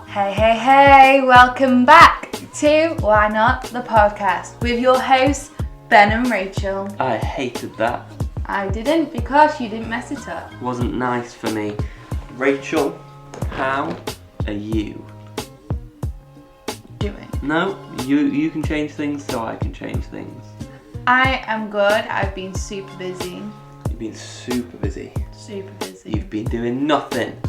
Hey, welcome back to Why Not, the podcast with your hosts, Ben and Rachel. I hated that. I didn't because you didn't mess it up. Wasn't nice for me. Rachel, how are you doing? No, you can change things so I can change things. I am good. I've been super busy. You've been super busy. Super busy. You've been doing nothing.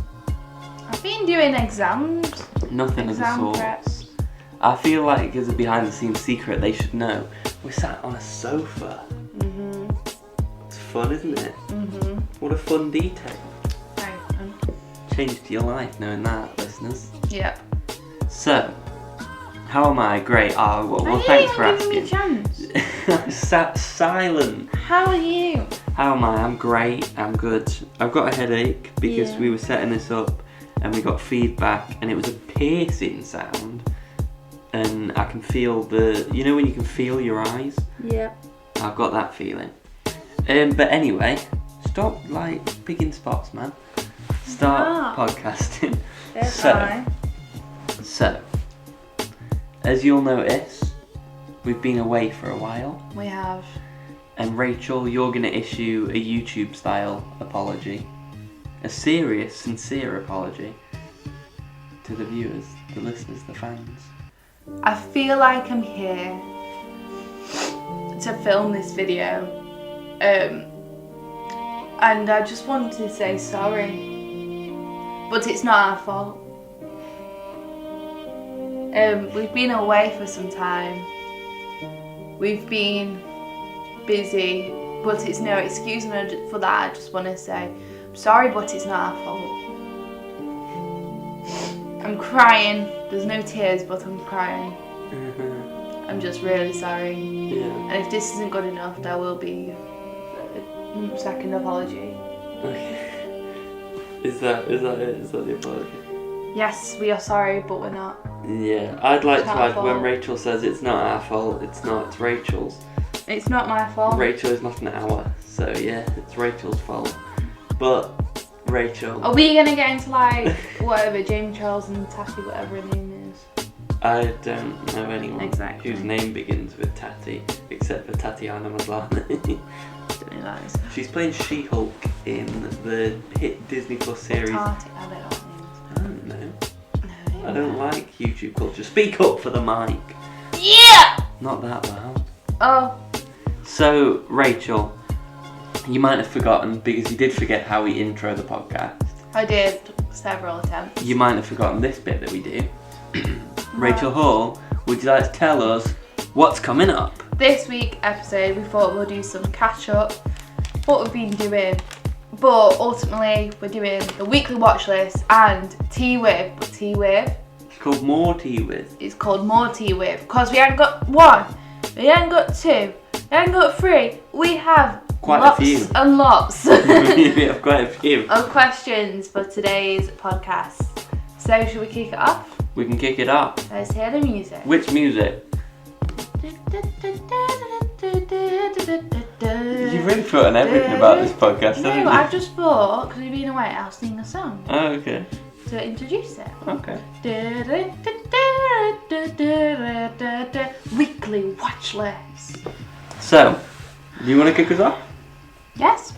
I've been doing exams. Nothing of the Exam sort. preps. I feel like as a behind the scenes secret they should know. We're sat on a sofa. Mm-hmm. It's fun, isn't it? Mm-hmm. What a fun detail. Right. Changed your life knowing that, listeners. Yep. So, how am I? Great. Well, I thanks for didn't even asking. give me a chance. I sat silent. How are you? How am I? I'm great. I'm good. I've got a headache because Yeah. we were setting this up and we got feedback and it was a piercing sound and I can feel you know when you can feel your eyes? Yep. I've got that feeling. But anyway, stop picking spots, man. Start podcasting. That's fine. So, as you'll notice, we've been away for a while. We have. And Rachel, you're going to issue a YouTube-style apology. A serious, sincere apology to the viewers, the listeners, the fans. I feel like I'm here to film this video. And I just want to say sorry. But it's not our fault. We've been away for some time. We've been busy, but it's no excuse for that. I just want to say I'm sorry, but it's not our fault. I'm crying. There's no tears, but I'm crying. Mm-hmm. I'm just really sorry. Yeah. And if this isn't good enough, there will be a second apology. Okay. Is that it? Is that the apology? Yes, we are sorry, but we're not. Yeah. I'd like to It's our add when fault. Rachel says it's not our fault, it's not, it's Rachel's. It's not my fault. Rachel is not an hour, so yeah, it's Rachel's fault. But Rachel, Are we gonna get into whatever James Charles and Tatty, whatever her name is? I don't know anyone Exactly. whose name begins with Tati, except for Tatiana Maslany. Don't know that is. She's playing She-Hulk in the hit Disney Plus series. Tati, I don't know what I don't know. No, I don't like YouTube culture. Speak up for the mic. Yeah! Not that loud. Oh, So, Rachel, you might have forgotten, because you did forget how we intro the podcast. I did several attempts. You might have forgotten this bit that we do. Rachel Hall, would you like to tell us what's coming up? This week episode, we thought we'll do some catch up, what we've been doing, but ultimately we're doing the weekly watch list and tea with. But tea with, It's called More Tea With. it's called more tea with, because we haven't got one, we haven't got two, we haven't got three, we have Quite a lots few. and lots We have quite a few. of questions for today's podcast. So should we kick it off? We can kick it off. Let's hear the music. Which music? You've really put on everything about this podcast, haven't you? No, I just thought, because we've been away, I'll sing a song Oh, okay. to introduce it. Okay. Weekly watch list. So, do you want to kick us off? Yes.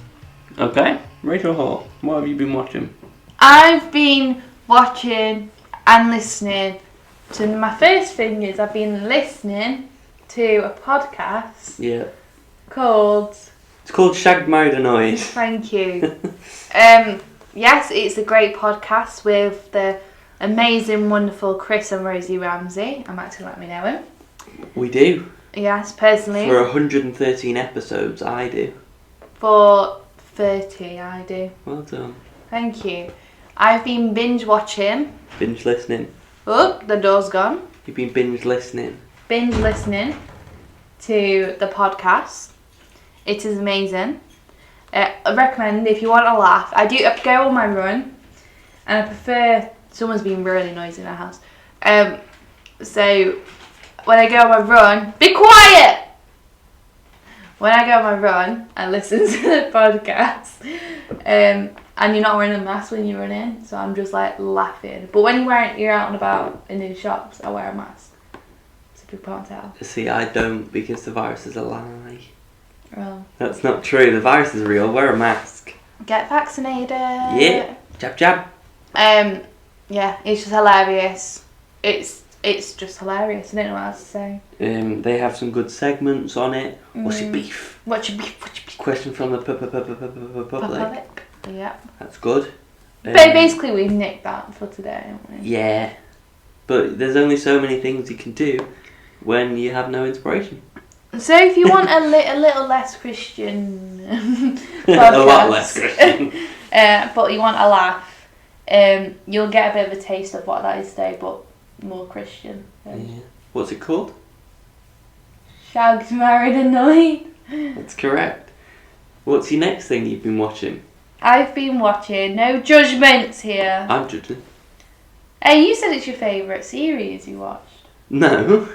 Okay. Rachel Hall, what have you been watching? I've been watching and listening to, my first thing is I've been listening to a podcast Yeah. called, It's called Shagged, Married and Annoyed. thank you. Yes, it's a great podcast with the amazing, wonderful Chris and Rosie Ramsey. I'm acting like we know him. We do. Yes, personally. For 113 episodes, I do. For 30, I do. Well done. Thank you. I've been binge watching. Binge listening. Oh, the door's gone. You've been binge listening. Binge listening to the podcast. It is amazing. I recommend if you want to laugh. I go on my run, and I prefer. Someone's being really noisy in our house. So when I go on my run, be quiet. When I go on my run and listen to the podcast, And you're not wearing a mask when you run in, so I'm just like laughing. But when you're out and about in the shops, I wear a mask. So people can't tell. See, I don't, because the virus is a lie. Oh. That's not true. The virus is real. Wear a mask. Get vaccinated. Yeah. Jab jab. Yeah, it's just hilarious. It's just hilarious. I don't know what else to say. They have some good segments on it. What's your beef? What's your beef? Question from the public. Yeah. That's good. But basically, we've nicked that for today, haven't we? Yeah. But there's only so many things you can do when you have no inspiration. So if you want a little less Christian a lot less Christian. But you want a laugh, you'll get a bit of a taste of what that is today, but more Christian. Yeah. What's it called? Shagged, Married, Annoyed. That's correct. What's your next thing you've been watching? I've been watching, no judgments here. I'm judging. Hey, you said it's your favourite series you watched. No.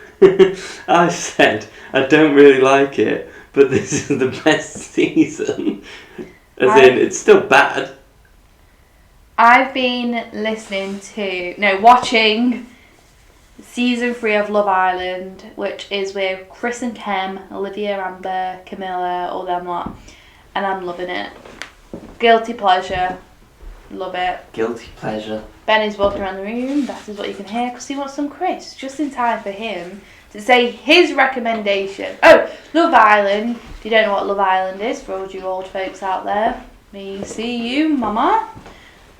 I said I don't really like it, but this is the best season. It's still bad. I've been watching season 3 of Love Island, which is with Chris and Kem, Olivia, Amber, Camilla, all them lot, and I'm loving it. Guilty pleasure, love it. Guilty pleasure. Ben is walking around the room, that is what you can hear, because he wants some Chris, just in time for him to say his recommendation. Oh, Love Island. If you don't know what Love Island is, for all you old folks out there, me see you, mama.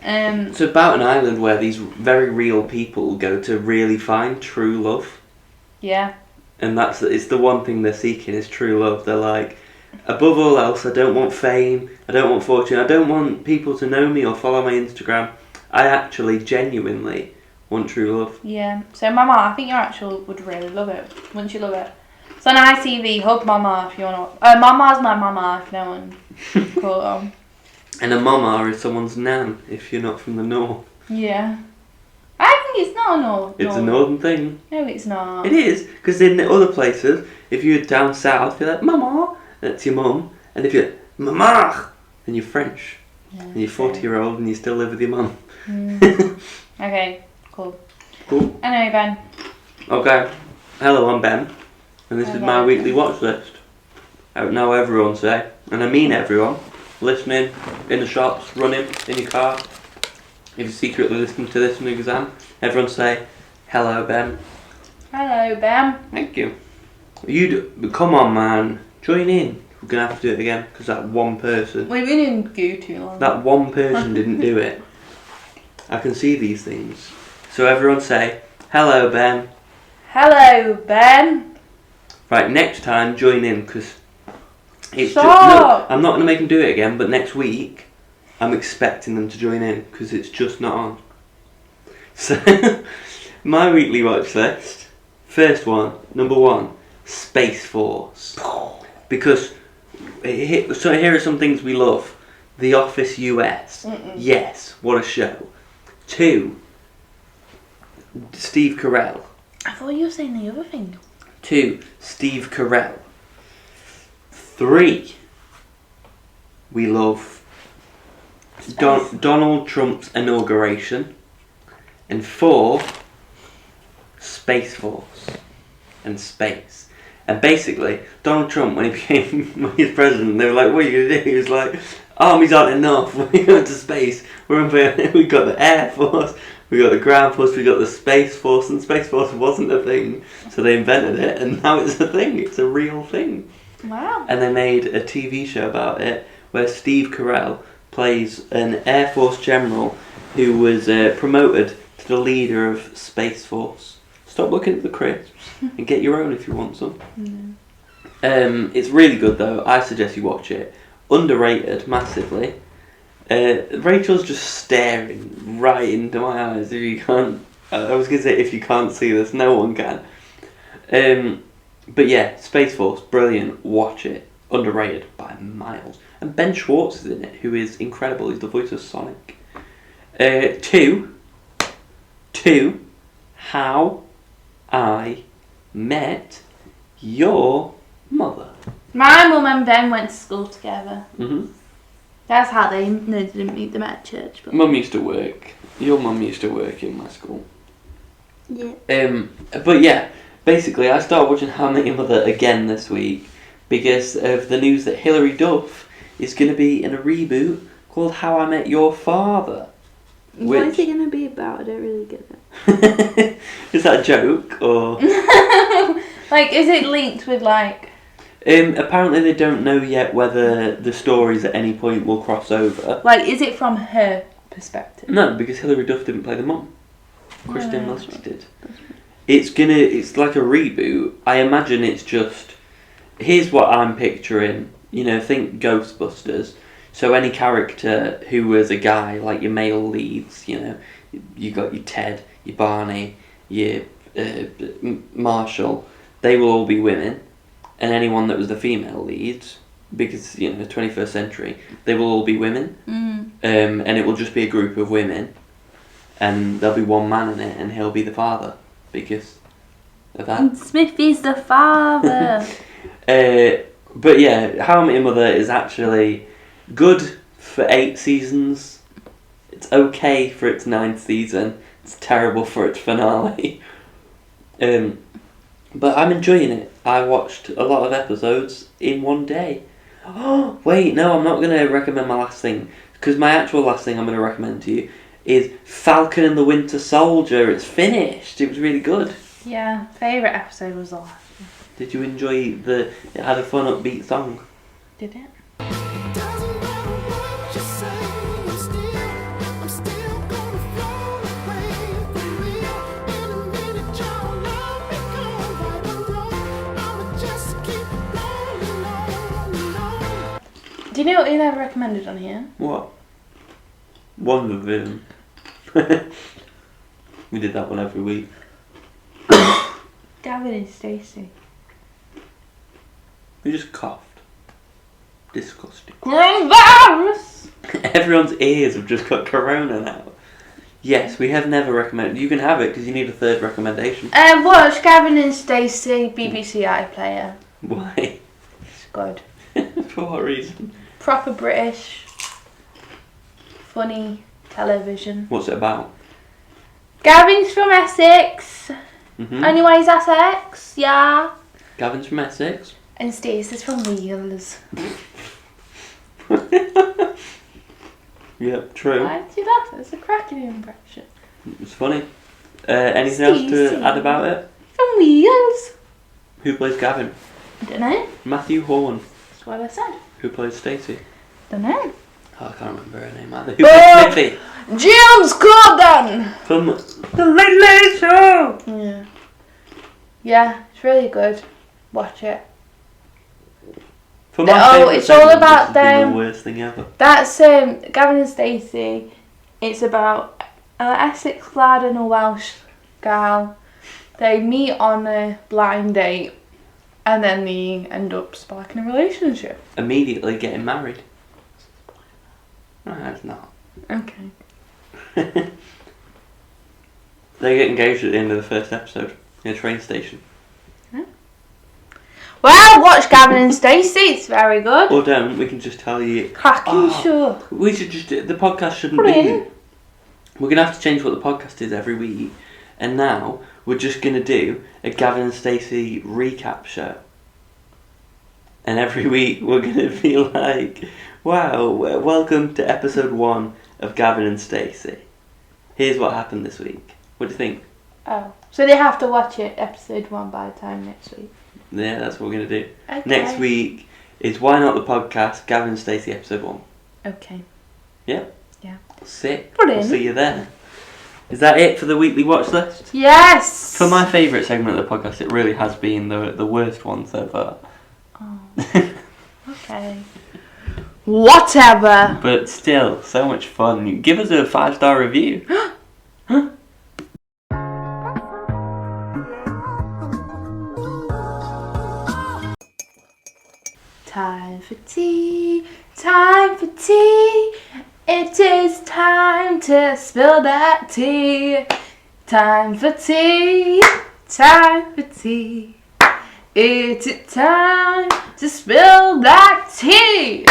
It's about an island where these very real people go to really find true love. Yeah. And it's the one thing they're seeking is true love. They're like, above all else, I don't want fame, I don't want fortune, I don't want people to know me or follow my Instagram. I actually genuinely want true love. Yeah. So Mama, I think you actually would really love it. Wouldn't you love it? It's on ITV. Hug Mama if you want to. Mama's my mama if no one caught on. And a mama is someone's nan if you're not from the north. Yeah. I think it's not a north. It's a northern thing. No, it's not. It is, because in other places, if you're down south, you're like, mama, that's your mum. And if you're mama, then you're French. Yeah, and you're 40-year-old and you still live with your mum. Okay, cool. Cool. Anyway, Ben. Okay. Hello, I'm Ben. And this is my weekly watch list. I know everyone say, and I mean everyone, listening, in the shops, running, in your car. If you're secretly listening to this in the exam, everyone say, hello, Ben. Hello, Ben. Thank you. Come on, man. Join in. We're going to have to do it again, because that one person... We've been in goo too long. That one person didn't do it. I can see these things. So everyone say, hello, Ben. Hello, Ben. Right, next time, join in, because... No, I'm not going to make them do it again, but next week, I'm expecting them to join in, because it's just not on. So, my weekly watch list. First one, number 1, Space Force. Because, so here are some things we love. The Office US. Yes, what a show. 2, Steve Carell. I thought you were saying the other thing. 2, Steve Carell. 3, we love Donald Trump's inauguration. And 4, Space Force and space. And basically, Donald Trump, when he was president, they were like, what are you going to do? He was like, armies aren't enough, we're going to space. We got the Air Force, we got the Ground Force, we got the Space Force, and Space Force wasn't a thing. So they invented it, and now it's a thing. It's a real thing. Wow. And they made a TV show about it, where Steve Carell plays an Air Force general who was promoted to the leader of Space Force. Stop looking at the crisps and get your own if you want some. It's really good though. I suggest you watch it. Underrated massively. Rachel's just staring right into my eyes. If you can't, I was gonna say if you can't see this, no one can. But yeah, Space Force, brilliant. Watch it. Underrated by miles. And Ben Schwartz is in it, who is incredible. He's the voice of Sonic. 2, How I Met Your Mother. My mum and Ben went to school together. That's how they didn't meet them at church. But Mum used to work. Your mum used to work in my school. yeah. But yeah, basically I started watching How I Met Your Mother again this week because of the news that Hilary Duff is going to be in a reboot called How I Met Your Father. What is it going to be about? I don't really get it. Is that a joke or? Like, is it linked with like? Apparently they don't know yet whether the stories at any point will cross over. Like, is it from her perspective? No, because Hilary Duff didn't play the mum. Kristen No, Milosevic did. It's like a reboot. I imagine it's just, here's what I'm picturing. You know, think Ghostbusters. So any character who was a guy, like your male leads, you know, you got your Ted, your Barney, your Marshall, they will all be women. And anyone that was the female leads, because, you know, the 21st century, they will all be women. And it will just be a group of women. And there'll be one man in it, and he'll be the father, because of that. And Smithy's the father. But yeah, How I Met Your Mother is actually good for 8 seasons. It's okay for its 9th season. It's terrible for its finale. But I'm enjoying it. I watched a lot of episodes in one day. Oh, wait, no, I'm not going to recommend my last thing. Because my actual last thing I'm going to recommend to you is Falcon and the Winter Soldier. It's finished. It was really good. Yeah, favourite episode was the last one. Did you enjoy it had a fun upbeat song? Did it? Do you know what you never recommended on here? What? WandaVision. We did that one every week. Gavin and Stacey. We just coughed. Disgusting. Coronavirus! Everyone's ears have just got corona now. Yes, we have never recommended. You can have it because you need a third recommendation. Watch Gavin and Stacey, BBC iPlayer. Why? It's good. For what reason? Proper British, funny television. What's it about? Gavin's from Essex. Mm-hmm. Anyways, Essex, yeah. Gavin's from Essex. And Stacey's from Wales. Yep, true. Why did you laugh? It's a cracking impression. It's funny. Anything else to add about it? From Wales. Who plays Gavin? I don't know. Matthew Horn. That's what I said. Who plays Stacey? Don't know. Oh, I can't remember her name either. Who plays Smithy? James Corden! From The Late Late Show! Yeah. Yeah, it's really good. Watch it. For my favourite it's all segment, about this has been them. the worst thing ever. That's Gavin and Stacey. It's about an Essex lad and a Welsh gal. They meet on a blind date and then they end up sparking a relationship. Immediately getting married. No, it's not. Okay. They get engaged at the end of the first episode in a train station. Well, watch Gavin and Stacey. It's very good. Or don't. We can just tell you. Cracking show. We should just. The podcast shouldn't Put it be. in. We're gonna have to change what the podcast is every week, and now we're just gonna do a Gavin and Stacey recap show. And every week we're gonna be like, "Wow, welcome to episode 1 of Gavin and Stacey. Here's what happened this week." What do you think? Oh, so they have to watch it episode 1 by the time next week. Yeah, that's what we're gonna do. Okay. Next week is Why Not the Podcast, Gavin and Stacey episode 1. Okay. Yeah? Yeah. Sick. Brilliant. We'll see you there. Is that it for the weekly watch list? Yes! For my favourite segment of the podcast, it really has been the worst one so far. Oh. Okay. Whatever. But still, so much fun. Give us a 5-star review. Huh? Time for tea, time for tea. It is time to spill that tea. Time for tea, time for tea. It's time to spill that tea.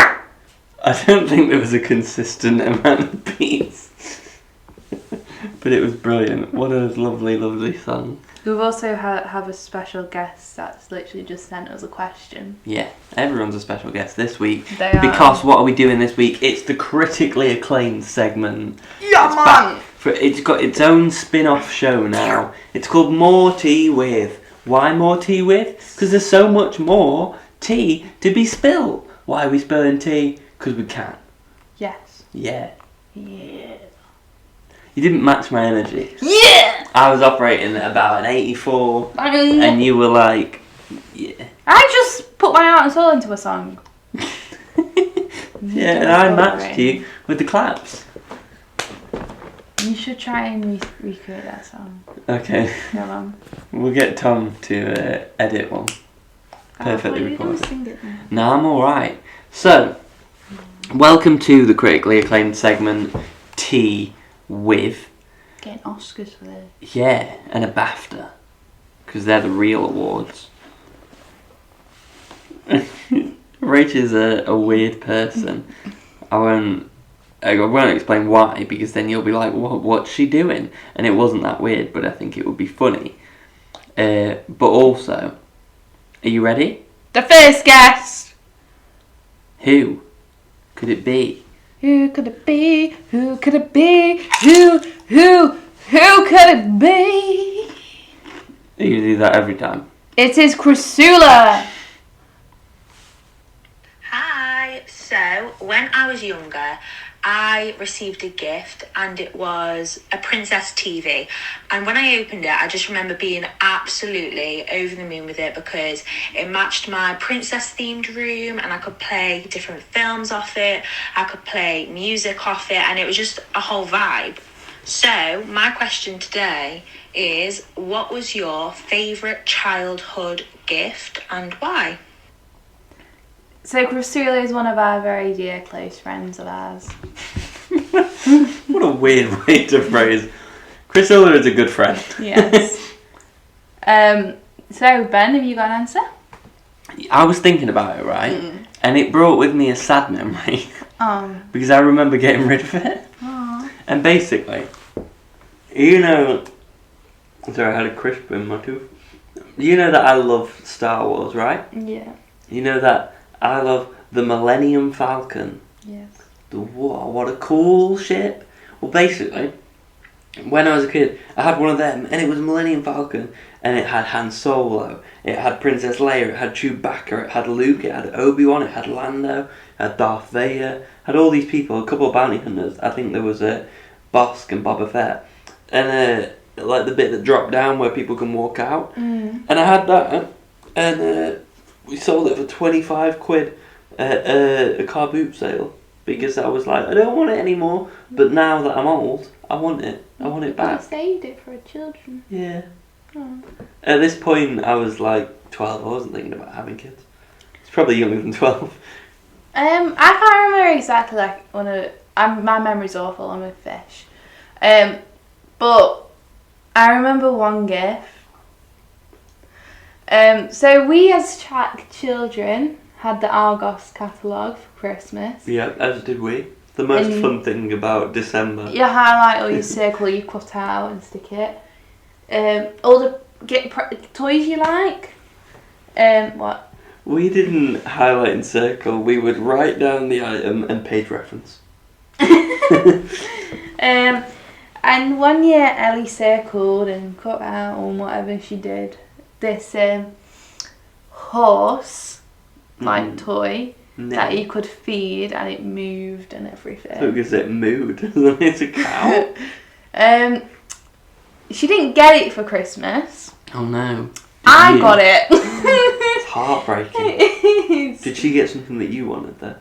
I don't think there was a consistent amount of beats. But it was brilliant. What a lovely, lovely song. We've also have a special guest that's literally just sent us a question. Yeah, everyone's a special guest this week. They are. Because what are we doing this week? It's the critically acclaimed segment. Yeah, It's man! back it's got its own spin-off show now. It's called More Tea With. Why more tea with? Because there's so much more tea to be spilled. Why are we spilling tea? Because we can. Yes. Yeah. Yeah. You didn't match my energy. Yeah! I was operating at about an 84, and you were like, yeah. I just put my heart and soul into a song. Yeah, and I matched you with the claps. You should try and recreate that song. Okay. Go on. We'll get Tom to edit one. Perfectly recorded. No, I'm alright. So, welcome to the critically acclaimed segment, Tea With. Getting Oscars for this. Yeah, and a BAFTA. Because they're the real awards. Rach is a weird person. I won't explain why, because then you'll be like, what's she doing? And it wasn't that weird, but I think it would be funny. But also, are you ready? The first guest! Who could it be? Who could it be? Who could it be? Who could it be? You do that every time. It is Chrysula! Hi. So, when I was younger, I received a gift and it was a Princess TV. And when I opened it, I just remember being absolutely over the moon with it because it matched my princess themed room and I could play different films off it. I could play music off it and it was just a whole vibe. So, my question today is, what was your favourite childhood gift and why? So Chrysula is one of our very dear close friends of ours. What a weird way to phrase. Chrysula is a good friend. Yes. So Ben, have you got an answer? I was thinking about it, right? And it brought with me a sad memory. Oh. Because I remember getting rid of it. Oh. And basically, you know... Sorry, I had a crisp in my tooth. You know that I love Star Wars, right? Yeah. You know that I love the Millennium Falcon. Yes. What a cool ship. Well, basically, when I was a kid, I had one of them, and it was a Millennium Falcon, and it had Han Solo, it had Princess Leia, it had Chewbacca, it had Luke, it had Obi-Wan, it had Lando, it had Darth Vader, had all these people, a couple of bounty hunters. I think there was Bosk and Boba Fett, and like the bit that dropped down where people can walk out, and I had that, and we sold it for 25 quid at a car boot sale because I was like, I don't want it anymore, but now that I'm old, I want it. I want it back. You saved it for children. Yeah. Oh. At this point, I was like 12. I wasn't thinking about having kids. It's probably younger than 12. I can't remember exactly like my memory's awful. I'm a fish. But I remember one gift. So we as children had the Argos catalogue for Christmas. Yeah, as did we. The most fun thing about December. You highlight or you circle, you cut out and stick it. All the toys you like. What? We didn't highlight and circle. We would write down the item and page reference. And one year Ellie circled and cut out or whatever she did. This horse like toy that you could feed and it moved and everything. So because it moved, it's a cow. She didn't get it for Christmas. Oh no! I got it. It's heartbreaking. It is. Did she get something that you wanted there?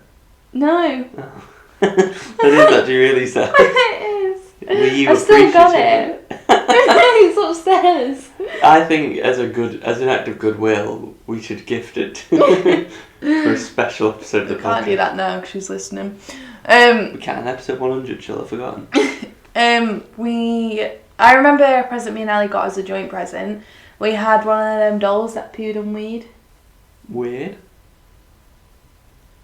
No. Oh. That is actually really sad. It is. Were you I still got appreciative? it. It's upstairs. I think as an act of goodwill, we should gift it for a special episode of the podcast. Can't do that now because she's listening. We can, episode 100, she'll have forgotten. I remember a present me and Ellie got as a joint present. We had one of them dolls that pooed and weed. Weird.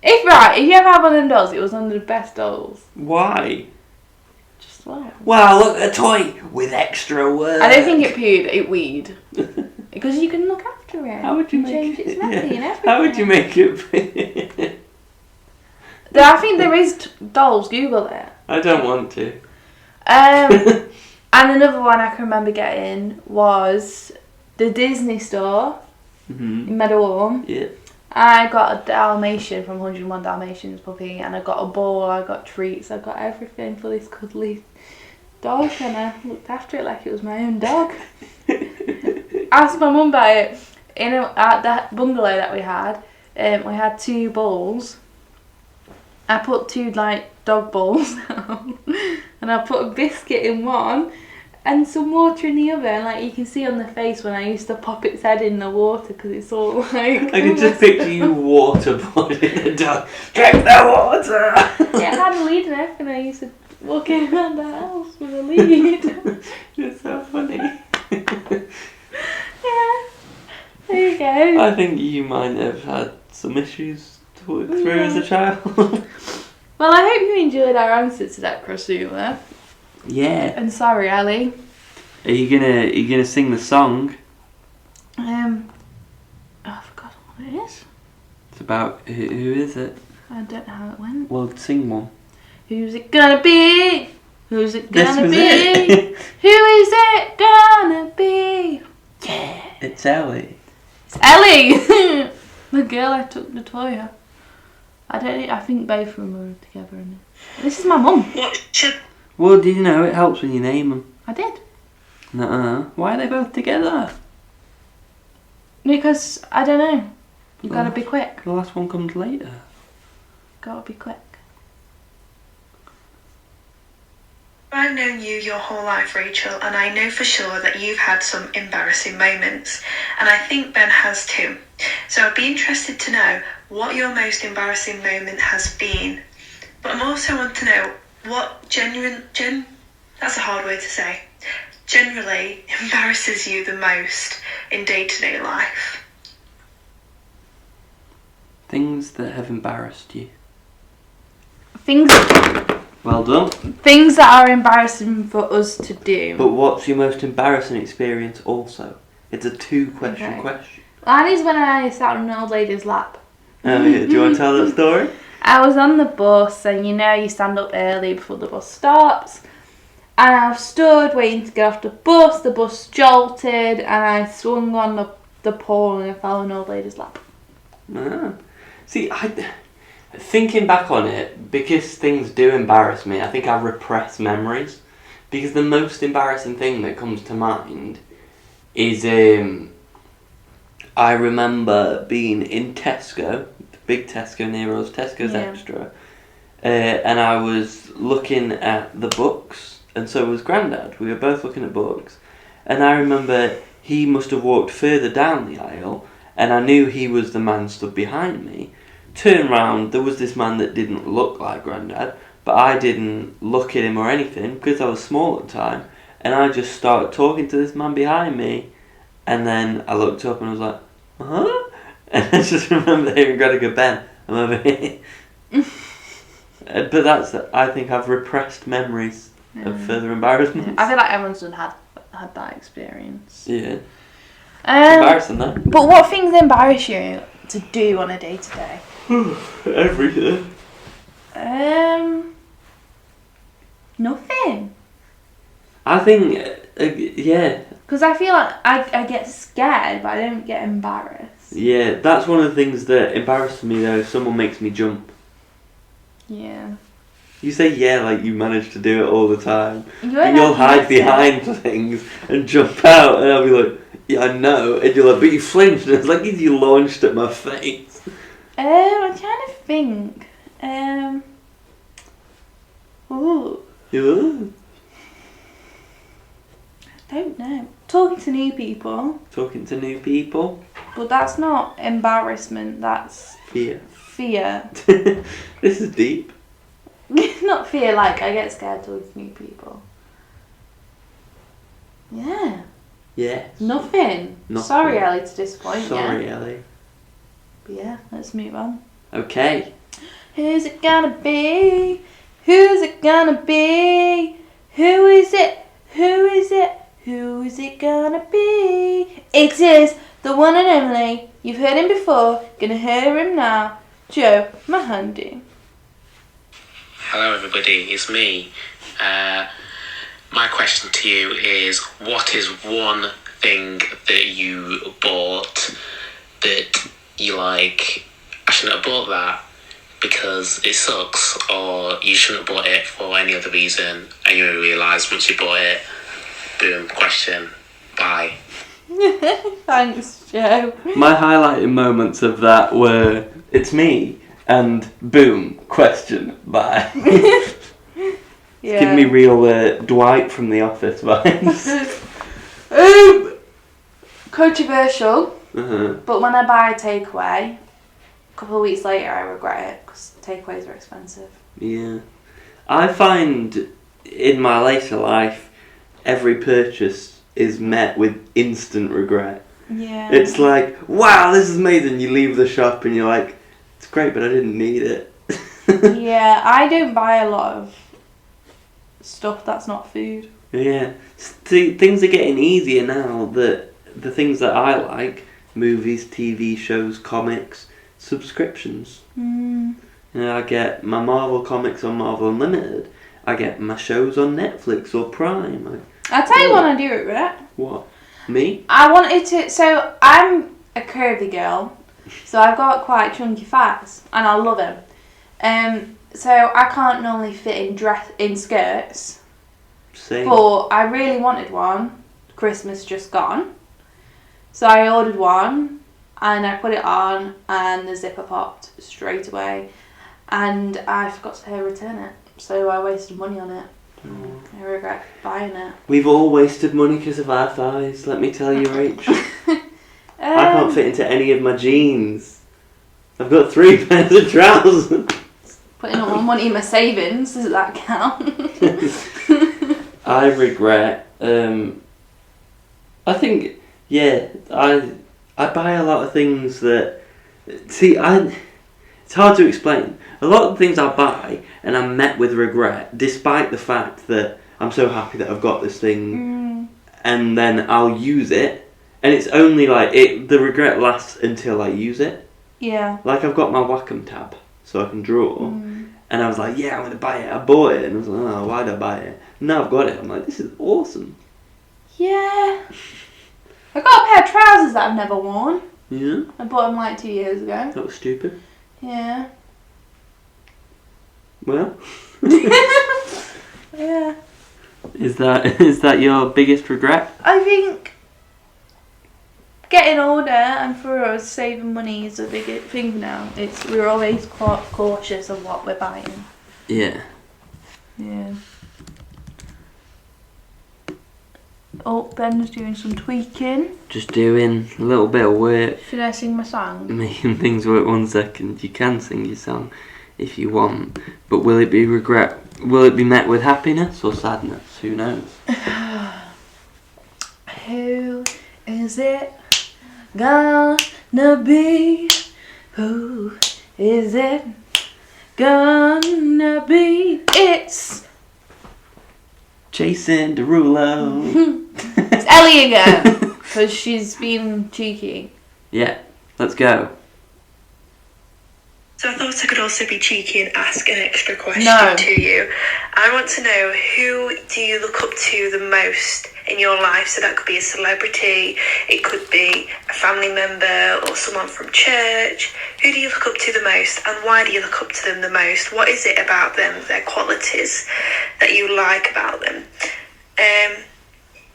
If you ever had one of them dolls, it was one of the best dolls. Why? Just wow. Wow, look, a toy with extra work. I don't think it pooed, it weed. Because you can look after it. How would you change make its it? nappy and everything. How would you make it? I think there is dolls. Google it. I don't want to. And another one I can remember getting was the Disney store in Meadowhall. Yeah. I got a Dalmatian from 101 Dalmatians puppy, and I got a ball, I got treats, I got everything for this cuddly dog, and I looked after it like it was my own dog. I asked my mum about it. At that bungalow that we had 2 balls. I put 2 dog balls down, and I put a biscuit in one and some water in the other, and you can see on the face when I used to pop its head in the water because it's all I can just picture you waterboarding the dog. Drink the water! Yeah, it had a lead and everything. I used to walk around the house with a lead. It's so funny. Yeah, there you go. I think you might have had some issues to work through as a child. Well, I hope you enjoyed our answer to that crossover. Yeah. And sorry, Ali. Are you gonna sing the song? I forgot what it is. It's about who is it? I don't know how it went. Well, sing one. Who's it gonna be? Who's it This gonna was be? it. Who is it gonna be? Yeah. It's Ellie. It's Ellie! The girl I took the toy of. I think both of them were together in it. This is my mum. What should Well, do you know it helps when you name them? I did. Nuh-uh. Why are they both together? Because, I don't know. You gotta be quick. The last one comes later. Gotta be quick. I've known you your whole life, Rachel, and I know for sure that you've had some embarrassing moments, and I think Ben has too. So I'd be interested to know what your most embarrassing moment has been. But I also want to know what that's a hard word to say, generally embarrasses you the most in day-to-day life. Things that have embarrassed you. Things Well done. Things that are embarrassing for us to do. But what's your most embarrassing experience also? It's a 2-question question. That is when I sat on an old lady's lap. Oh yeah, do you want to tell that story? I was on the bus, and you stand up early before the bus stops. And I stood waiting to get off the bus jolted, and I swung on the pole and I fell on an old lady's lap. Ah. See, thinking back on it, because things do embarrass me, I think I repress memories. Because the most embarrassing thing that comes to mind is I remember being in Tesco, the big Tesco near us, Tesco's Extra, and I was looking at the books, and so was Grandad. We were both looking at books, and I remember he must have walked further down the aisle, and I knew he was the man stood behind me. Turned round, there was this man that didn't look like Grandad, but I didn't look at him or anything because I was small at the time, and I just started talking to this man behind me, and then I looked up and I was like, huh? And I just remember hearing "Gotta go, Ben, I'm over here." But that's, I think I've repressed memories of further embarrassments. I feel like everyone's had that experience. Yeah. Embarrassing though. But what things embarrass you to do on a day-to-day? Everything. Nothing. I think, yeah. Because I feel like I get scared, but I don't get embarrassed. Yeah, that's one of the things that embarrasses me though, if someone makes me jump. Yeah. You say yeah like you manage to do it all the time. You'll hide behind things and jump out, and I'll be like, yeah, I know. And you're like, but you flinched, and it's like you launched at my face. I'm trying to think. Ooh. Yeah. I don't know. Talking to new people. Talking to new people. But that's not embarrassment, that's Fear. fear. This is deep. Not fear, like I get scared talking to new people. Yeah. Yes. Nothing. Sorry, Ellie, to disappoint you. Sorry, Ellie. But yeah, let's move on. Okay. Who's it gonna be? Who's it gonna be? Who is it? Who is it? Who is it gonna be? It is the one and only. You've heard him before. Gonna hear him now. Joe Mahandy. Hello everybody, it's me. My question to you is, what is one thing that you bought that you like, I shouldn't have bought that because it sucks, or you shouldn't have bought it for any other reason and you only realise once you bought it? Boom, question. Bye. Thanks, Joe. My highlighting moments of that were, it's me, and boom, question, bye. Yeah. Give me real Dwight from The Office vibes. Controversial, Uh-huh. but when I buy a takeaway, a couple of weeks later I regret it because takeaways are expensive. Yeah. I find in my later life, every purchase is met with instant regret. Yeah. It's like, wow, this is amazing. You leave the shop and you're like, it's great, but I didn't need it. Yeah, I don't buy a lot of stuff that's not food. Yeah. See, things are getting easier now that the things that I like, movies, TV shows, comics, subscriptions. Mm. You know, I get my Marvel comics on Marvel Unlimited. I get my shows on Netflix or Prime. I'll tell you when I do regret. What? Me? I wanted to. So I'm a curvy girl, so I've got quite chunky fats, and I love them. So I can't normally fit in skirts, Same. but I really wanted one. Christmas just gone, so I ordered one, and I put it on, and the zipper popped straight away, and I forgot to return it. So I wasted money on it. I regret buying it. We've all wasted money because of our thighs, let me tell you, Rach. I can't fit into any of my jeans. I've got 3 pairs of trousers. Putting all my money in my savings, does that count? I regret, I think, yeah, I buy a lot of things that, see, it's hard to explain. A lot of the things I buy, and I'm met with regret, despite the fact that I'm so happy that I've got this thing, and then I'll use it, and it's only like, the regret lasts until I use it. Yeah. Like, I've got my Wacom tab, so I can draw, and I was like, yeah, I'm going to buy it. I bought it, and I was like, oh, why did I buy it? Now I've got it, I'm like, this is awesome. Yeah. I got a pair of trousers that I've never worn. Yeah? I bought them like 2 years ago. That was stupid. Yeah. Well, Yeah. is that your biggest regret? I think getting older and for us saving money is a big thing now. We're always cautious of what we're buying. Yeah. Yeah. Oh, Ben's doing some tweaking. Just doing a little bit of work, Should I sing my song? making things work. 1 second. You can sing your song if you want, but will it be regret? Will it be met with happiness or sadness? Who knows? Who is it gonna be? Who is it gonna be? It's Jason Derulo. it's Ellie again because she's been cheeky. Yeah, let's go. So I thought I could also be cheeky and ask an extra question No. to you. I want to know, who do you look up to the most in your life? So that could be a celebrity, it could be a family member or someone from church. Who do you look up to the most, and why do you look up to them the most? What is it about them, their qualities, that you like about them?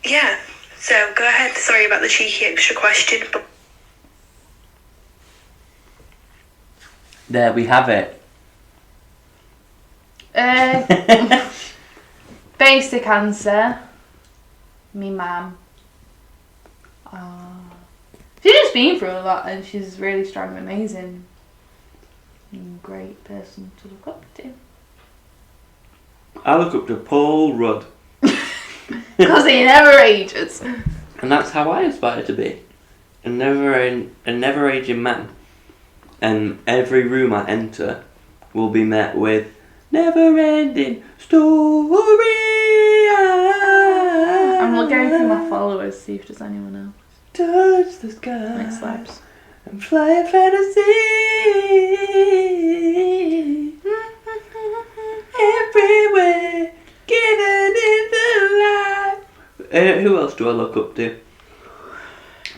Yeah, so go ahead. Sorry about the cheeky extra question, but There we have it. Basic answer. Me mum. She's just been through a lot and she's really strong and amazing. Great person to look up to. I look up to Paul Rudd. Because he never ages. And that's how I aspire to be. A never aging man. And every room I enter, will be met with never-ending story. I'm going through my followers, see if there's anyone else. Touch the sky. Next slabs. And fly a fantasy. Everywhere. Given in the light. Who else do I look up to?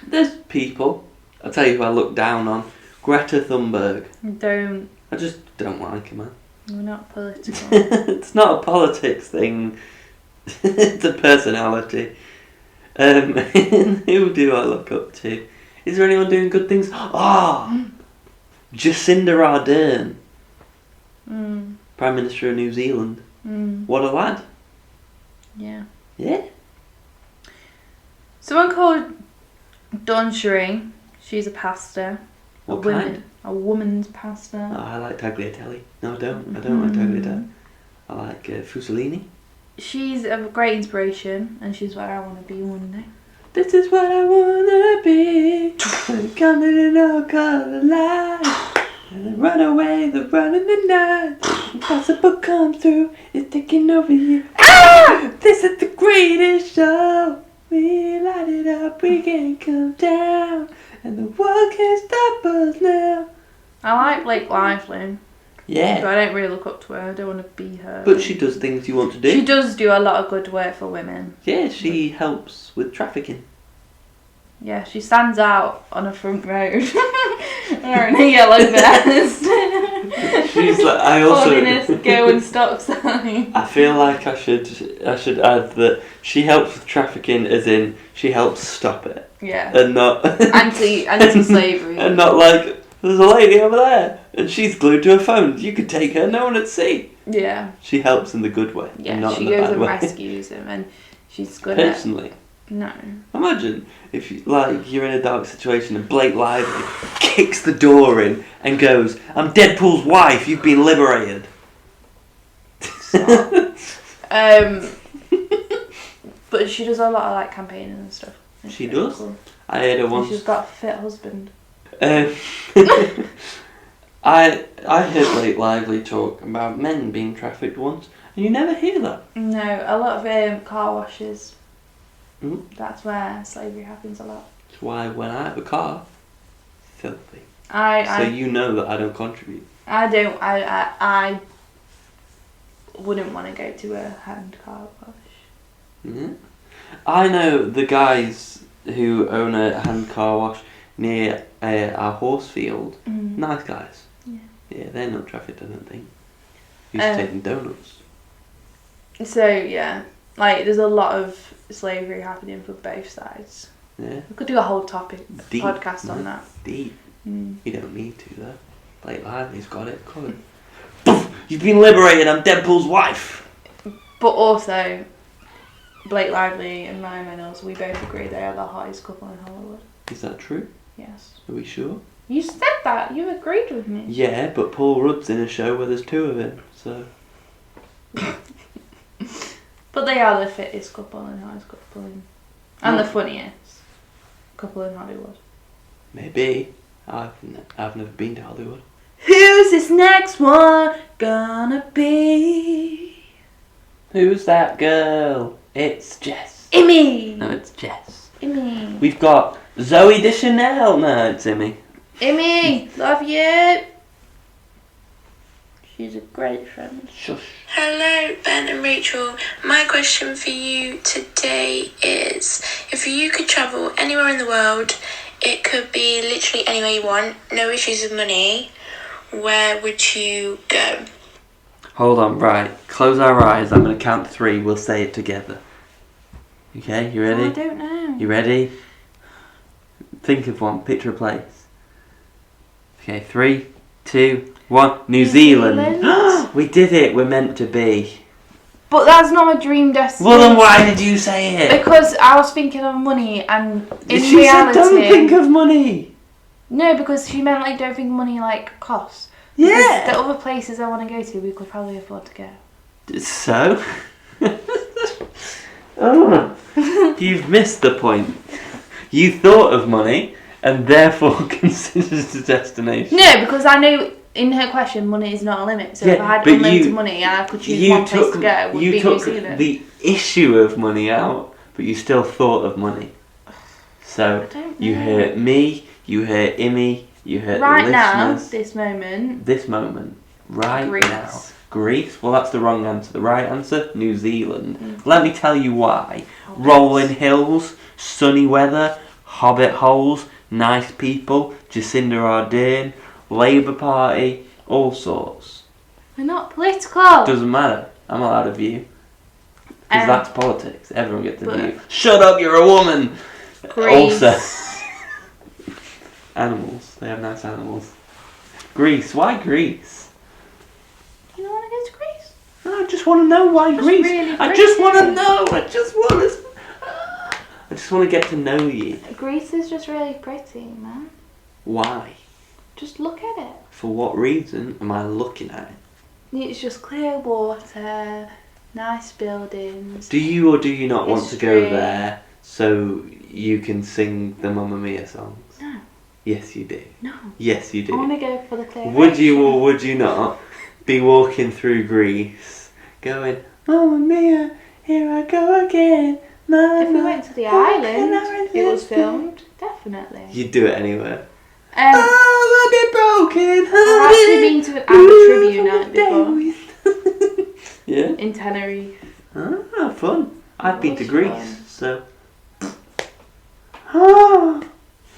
There's people. I'll tell you who I look down on. Greta Thunberg. Don't. I just don't like her, man. We're not political. It's not a politics thing. It's a personality. Who do I look up to? Is there anyone doing good things? Jacinda Ardern. Prime Minister of New Zealand. What a lad. Yeah. Yeah? Someone called Dawn Shireen. She's a pastor. What kind? A woman's pastor. Oh, I like tagliatelle. No, I don't. I don't like tagliatelle. I like Fusellini. She's a great inspiration, and she's where I want to be one day. This is what I wanna be. Coming in all color lights. And then run away, the run in the night. Impossible comes through, it's taking over you. This is the greatest show. We light it up, we can't come down. And the world can't stop us now. I like Blake Lively. Yeah. But I don't really look up to her. I don't want to be her. But she does things you want to do. She does do a lot of good work for women. Yeah, she helps with trafficking. Yeah, she stands out on a front road wearing a yellow vest. She's like, I also holding a go and stop sign. I feel like I should add that she helps with trafficking, as in she helps stop it. Yeah. And not anti-slavery. And not like, there's a lady over there and she's glued to her phone. You could take her, no one would see. Yeah. She helps in the good way. Yeah, not she in the goes bad and way. rescues him, and she's good Personally. No. Imagine if you're in a dark situation and Blake Lively kicks the door in and goes, "I'm Deadpool's wife. You've been liberated." But she does a lot of like campaigning and stuff. She does. Cool. I heard her once. She's got a fit husband. I heard Blake Lively talk about men being trafficked once, and you never hear that. No, a lot of car washes. Mm. That's where slavery happens a lot. That's why when I have a car, filthy. So you know that I don't contribute. I don't. I wouldn't want to go to a hand car wash. Yeah. I know the guys who own a hand car wash near our horse field. Nice guys. Yeah. Yeah, they're not trafficked, I don't think. Used to take them donuts. So yeah, like there's a lot of slavery happening for both sides. Yeah. We could do a whole podcast on that. Deep. You don't need to though. Blake Lively's got it. Come on. You've been liberated. I'm Deadpool's wife. But also, Blake Lively and Ryan Reynolds, we both agree they are the hottest couple in Hollywood. Is that true? Yes. Are we sure? You said that. You agreed with me. Yeah, but Paul Rudd's in a show where there's two of him, so. But they are the fittest couple and hottest couple and the funniest couple in Hollywood. Maybe. I've never been to Hollywood. Who's this next one gonna be? Who's that girl? It's Jess. Amy! No, it's Jess. Amy. We've got Zoe Deschanel. No, it's Amy. Amy, love you. She's a great friend. Shush. Hello, Ben and Rachel. My question for you today is, if you could travel anywhere in the world, it could be literally anywhere you want, no issues with money, where would you go? Hold on, right. Close our eyes. I'm going to count 3. We'll say it together. Okay, you ready? Oh, I don't know. You ready? Think of one. Picture a place. Okay, 3, 2, 1. New Zealand. We did it. We're meant to be. But that's not my dream destination. Well, then why did you say it? Because I was thinking of money, and in she reality, said don't think of money. No, because she meant like don't think money like costs. Yeah. Because the other places I want to go to, we could probably afford to go. So? Oh, you've missed the point. You thought of money and therefore considered it a destination. No, because I know in her question, money is not a limit. So Yeah, if I had but unlimited money and I could choose one place to go, would you be New took Zealand. the issue of money out, but you still thought of money. So I don't you know. hurt me, you hurt Imi, you hurt Right the now, listeners. this moment, Right Greece. now. Greece? Well, that's the wrong answer. The right answer, New Zealand. Let me tell you why. Rolling hills, sunny weather, hobbit holes, nice people, Jacinda Ardern, Labour Party, all sorts. we're not political. Doesn't matter. I'm allowed a view. Because that's politics. Everyone gets a but- view. Shut up, you're a woman! Greece. Also, animals. They have nice animals. Greece. Why Greece? You don't want to go to Greece? I just want to know why That's Greece. really I just pretty. want to know. I just want to get to know you. Greece is just really pretty, man. Why? Just look at it. For what reason am I looking at it? It's just clear water, nice buildings. Do you or do you not want to go History. there so you can sing the Mamma Mia songs? No. Yes, you do. No. Yes, you I want do. to go for the clear Would you ocean. or would you not be walking through Greece going, Mamma Mia, here I go again. Mama, If we went to the how can island, I it was resist filmed. Definitely. You'd do it anywhere. Oh, I'll be broken. I've actually been to an ABBA tribute night before Yeah. in Tenerife. Ah, fun. I've been to was Greece, so.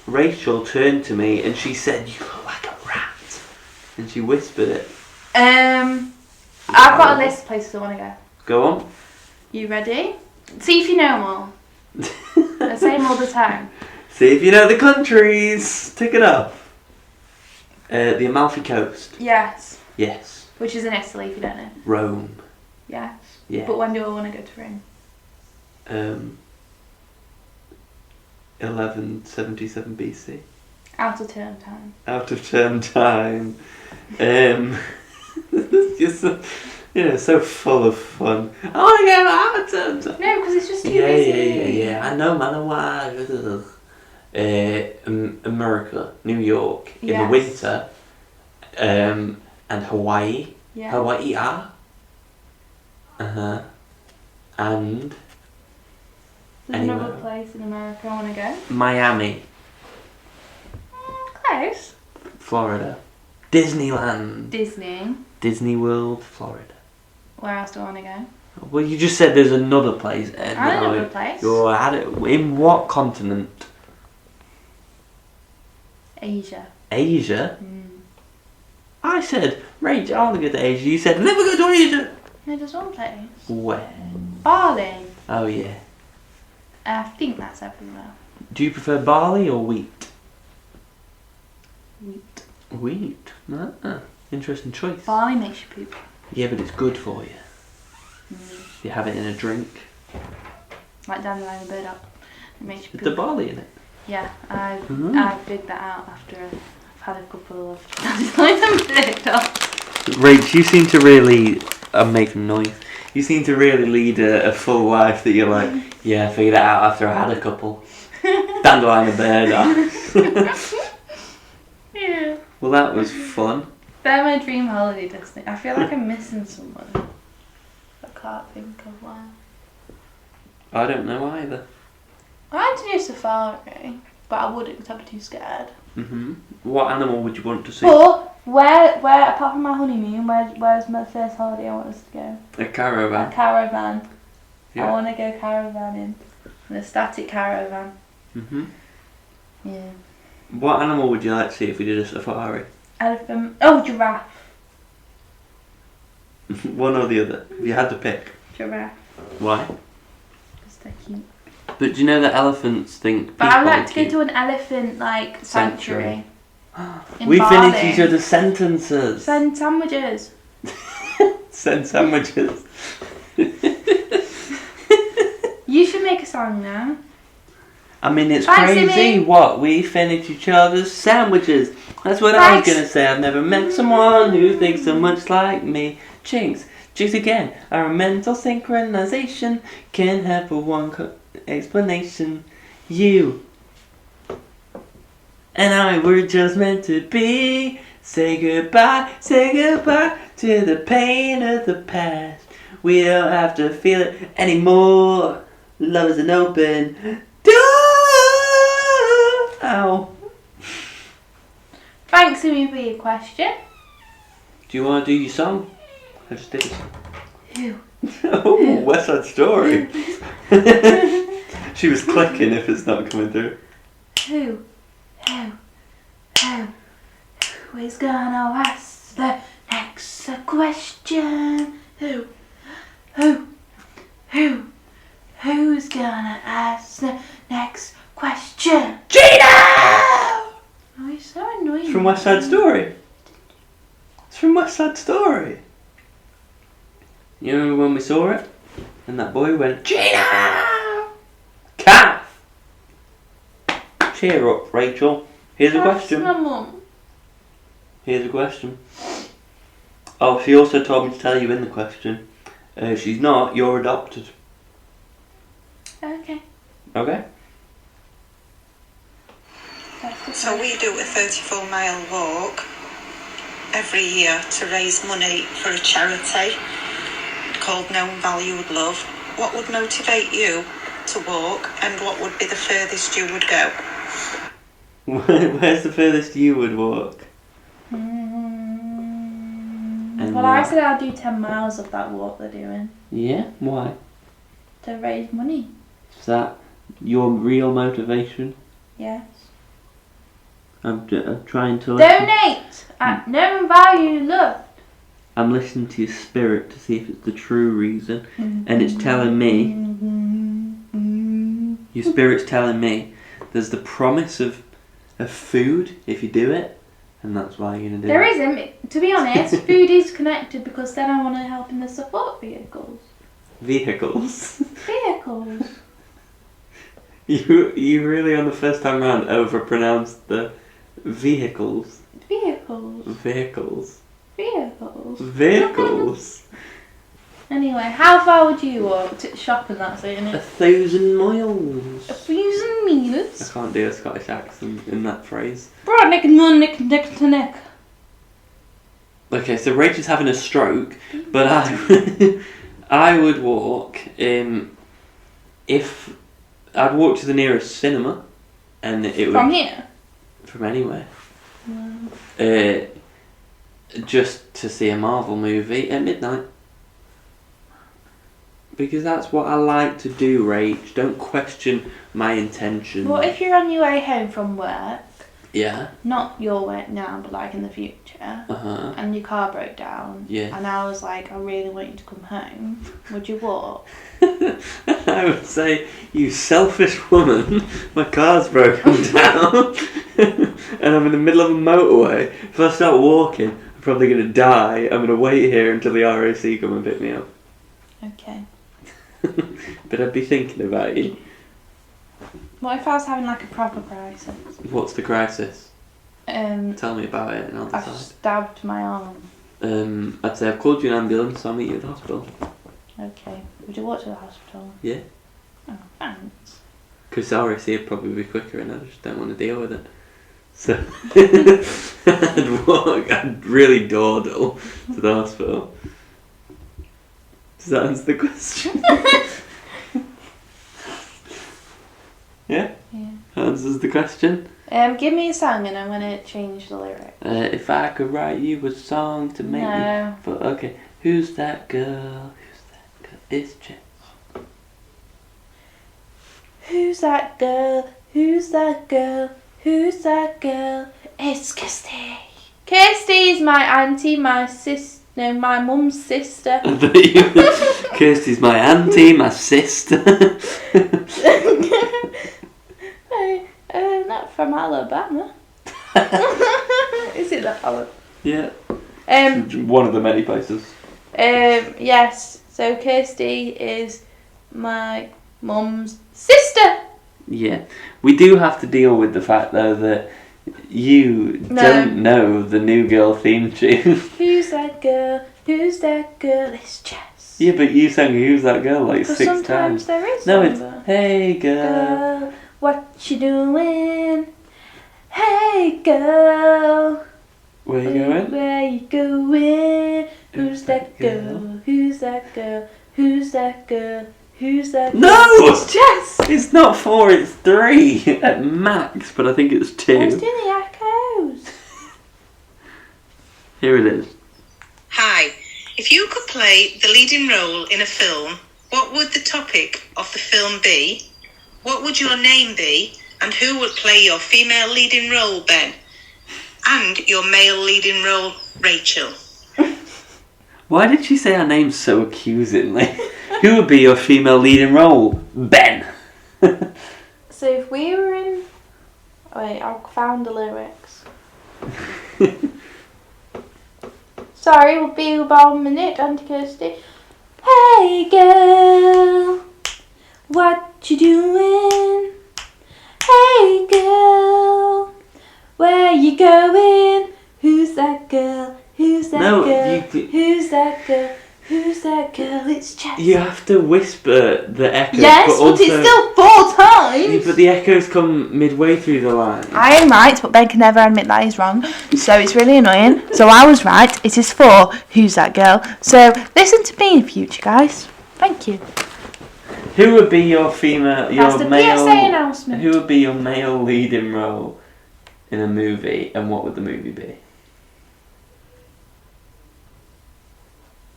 Rachel turned to me and she said, "You look like a rat," and she whispered it. I've got a list of places I want to go. Go on. You ready? See if you know them all. I say them all the time. See if you know the countries. Tick it off. The Amalfi Coast. Yes. Yes. Which is in Italy, if you don't know. Rome. Yes. Yeah. But when do I want to go to Rome? 1177 BC. Out of term time. Out of term time. Just so full of fun. I want to go out of term time. No, because it's just too Yeah. busy. I know, man. Why? America, New York in the Yes. winter, and Hawaii. Yeah. Hawaii, and There's anywhere. another place in America I want to go. Miami, Close. Florida, Disneyland, Disney. Disney World, Florida. Where else do I want to go? Well, you just said there's another place. Another place. You're at it. In what continent? Asia. Asia. Mm. I said, Rach, I want to go to Asia. You said, never go to Asia. No, there's one place. Where? Bali. Oh yeah. I think that's everywhere. Do you prefer barley or wheat? Wheat. Wheat. Interesting choice. Bali makes you poop. Yeah, but it's good for you. You have it in a drink. Like dandelion and burdock. It makes you With poop. the barley in it. Yeah, I Mhm. figured that out after I've had a couple of dandelion and burdock. Rach, you seem to really make noise. You seem to really lead a full life that you're like, yeah, I figured it out after I had a couple. Dandelion and burdock. Yeah. Well, that was fun. They're my dream holiday destination. I feel like I'm missing someone. I can't think of one. I don't know either. I'd like to do safari, but I wouldn't because I'd be too scared. What animal would you want to see? But where apart from my honeymoon, where's my first holiday I want us to go? A caravan. A caravan. Yeah. I want to go caravanning. A static caravan. Yeah. What animal would you like to see if we did a safari? Elephant. Oh, giraffe. One or the other. If you had to pick. Giraffe. Why? Because they're cute. But do you know that elephants think But people I'd like are to cute? go to an elephant like sanctuary. In We Bali. finished each other's sentences. Send sandwiches. Send sandwiches. You should make a song now. I mean, it's Thanks, crazy. Amy. What? We finish each other's sandwiches. That's what I was Thanks. going to say. I've never met someone who thinks so much like me. Jinx. Jinx again. Our mental synchronization can have a one explanation. You and I were just meant to be. Say goodbye to the pain of the past. We don't have to feel it anymore. Love is an open door. Ow. Thanks to me for your question. Do you want to do your song? I just did. Who? Oh, West Side Story. She was clicking if it's not coming through. Who is gonna ask the next question? Who's gonna ask the next question? Gina! Oh, he's so annoying. It's from West Side Story. It's from West Side Story. You remember when we saw it? And that boy went, Gina! Calf! Cheer up, Rachel. Here's a question. That's my mum. Here's a question. Oh, she also told me to tell you in the question. She's not, you're adopted. Okay. Okay? So we do a 34-mile walk every year to raise money for a charity called Known Valued Love. What would motivate you to walk, and what would be the furthest you would go? Where's the furthest you would walk? Well, I said I'll do 10 miles of that walk they're doing. Yeah? Why? To raise money. Is that your real motivation? Yes. I'm trying to listen. Donate at Known Value Love. I'm listening to your spirit to see if it's the true reason. And it's telling me, your spirit's telling me, there's the promise of food if you do it. And that's why you're going to do There it. isn't. To be honest, food is connected because then I want to help in the support vehicles. Vehicles. Vehicles. You really on the first time round overpronounced the vehicles. Vehicles. Vehicles. Vehicles. Vehicles. Anyway, how far would you walk to shop and that's it, innit? 1,000 miles. 1,000 meters. I can't do a Scottish accent in that phrase. Bro, neck and mon, neck to neck. Okay, so Rachel's having a stroke, but I would walk if I'd walk to the nearest cinema, and it would From here? from anywhere. Wow. Just to see a Marvel movie at midnight. Because that's what I like to do, Rach. Don't question my intention. What if you're on your way home from work? Yeah. Not your way now, but like in the future. Uh-huh. And your car broke down. Yeah. And I was like, I really want you to come home. Would you walk? I would say, you selfish woman, my car's broken down and I'm in the middle of a motorway. If I start walking, I'm probably going to die. I'm going to wait here until the RAC come and pick me up. Okay. But I'd be thinking about you. What if I was having like a proper crisis? What's the crisis? Tell Tell me about it and I'll I've decide. stabbed my arm. I'd say I've called you an ambulance, so I'll meet you at the hospital. Okay. Would you walk to the hospital? Yeah. Oh, thanks. Because RAC would probably be quicker and I just don't want to deal with it. So I'd really dawdle to the hospital. Does that answer the question? Yeah? Yeah. Answers the question. Give me a song and I'm gonna change the lyric. If I could write you a song to make No. you... But okay. Who's that girl? Who's that girl? It's Jess. Who's that girl? Who's that girl? Who's that girl? It's Kirsty. Kirsty's my auntie, my sister. No, my mum's sister. Kirsty's my auntie, my sister. Not from Alabama. Is it that Alabama? Yeah. Um. One of the many places. Yes. So Kirsty is my mum's sister. Yeah. We do have to deal with the fact though that you don't know the New Girl theme tune. Who's that girl? Who's that girl? It's Jess. Yeah, but you sang Who's That Girl like Because 6 sometimes times. there is No, one, it's but- Hey girl. Girl, what you doing? Hey girl, Where you going? Where you going? Who's that girl? Who's that girl? Who's that girl? Who's that girl? No! It's Jess! It's not 4, it's 3 at max, but I think it's 2. I was doing the echoes. Here it is. Hi. If you could play the leading role in a film, what would the topic of the film be? What would your name be? And who would play your female leading role, Ben? And your male leading role, Rachel? Why did she say our names so accusingly? Who would be your female leading role? Ben! So if we were in... Wait, I found the lyrics. Sorry, we'll be about a minute, Auntie Kirsty. Hey girl, what you doing? Hey girl, where you going? Who's that girl? Who's that No, girl? Who's that girl? Who's that girl? It's Jess. You have to whisper the echoes. Yes, but but also, it's still 4 times. Yeah, but the echoes come midway through the line. I am right, but Ben can never admit that he's wrong. So it's really annoying. So I was right. It is 4. Who's that girl? So listen to me in future, guys. Thank you. Who would be your female, your That's the male? PSA announcement. Who would be your male leading role in a movie, and what would the movie be?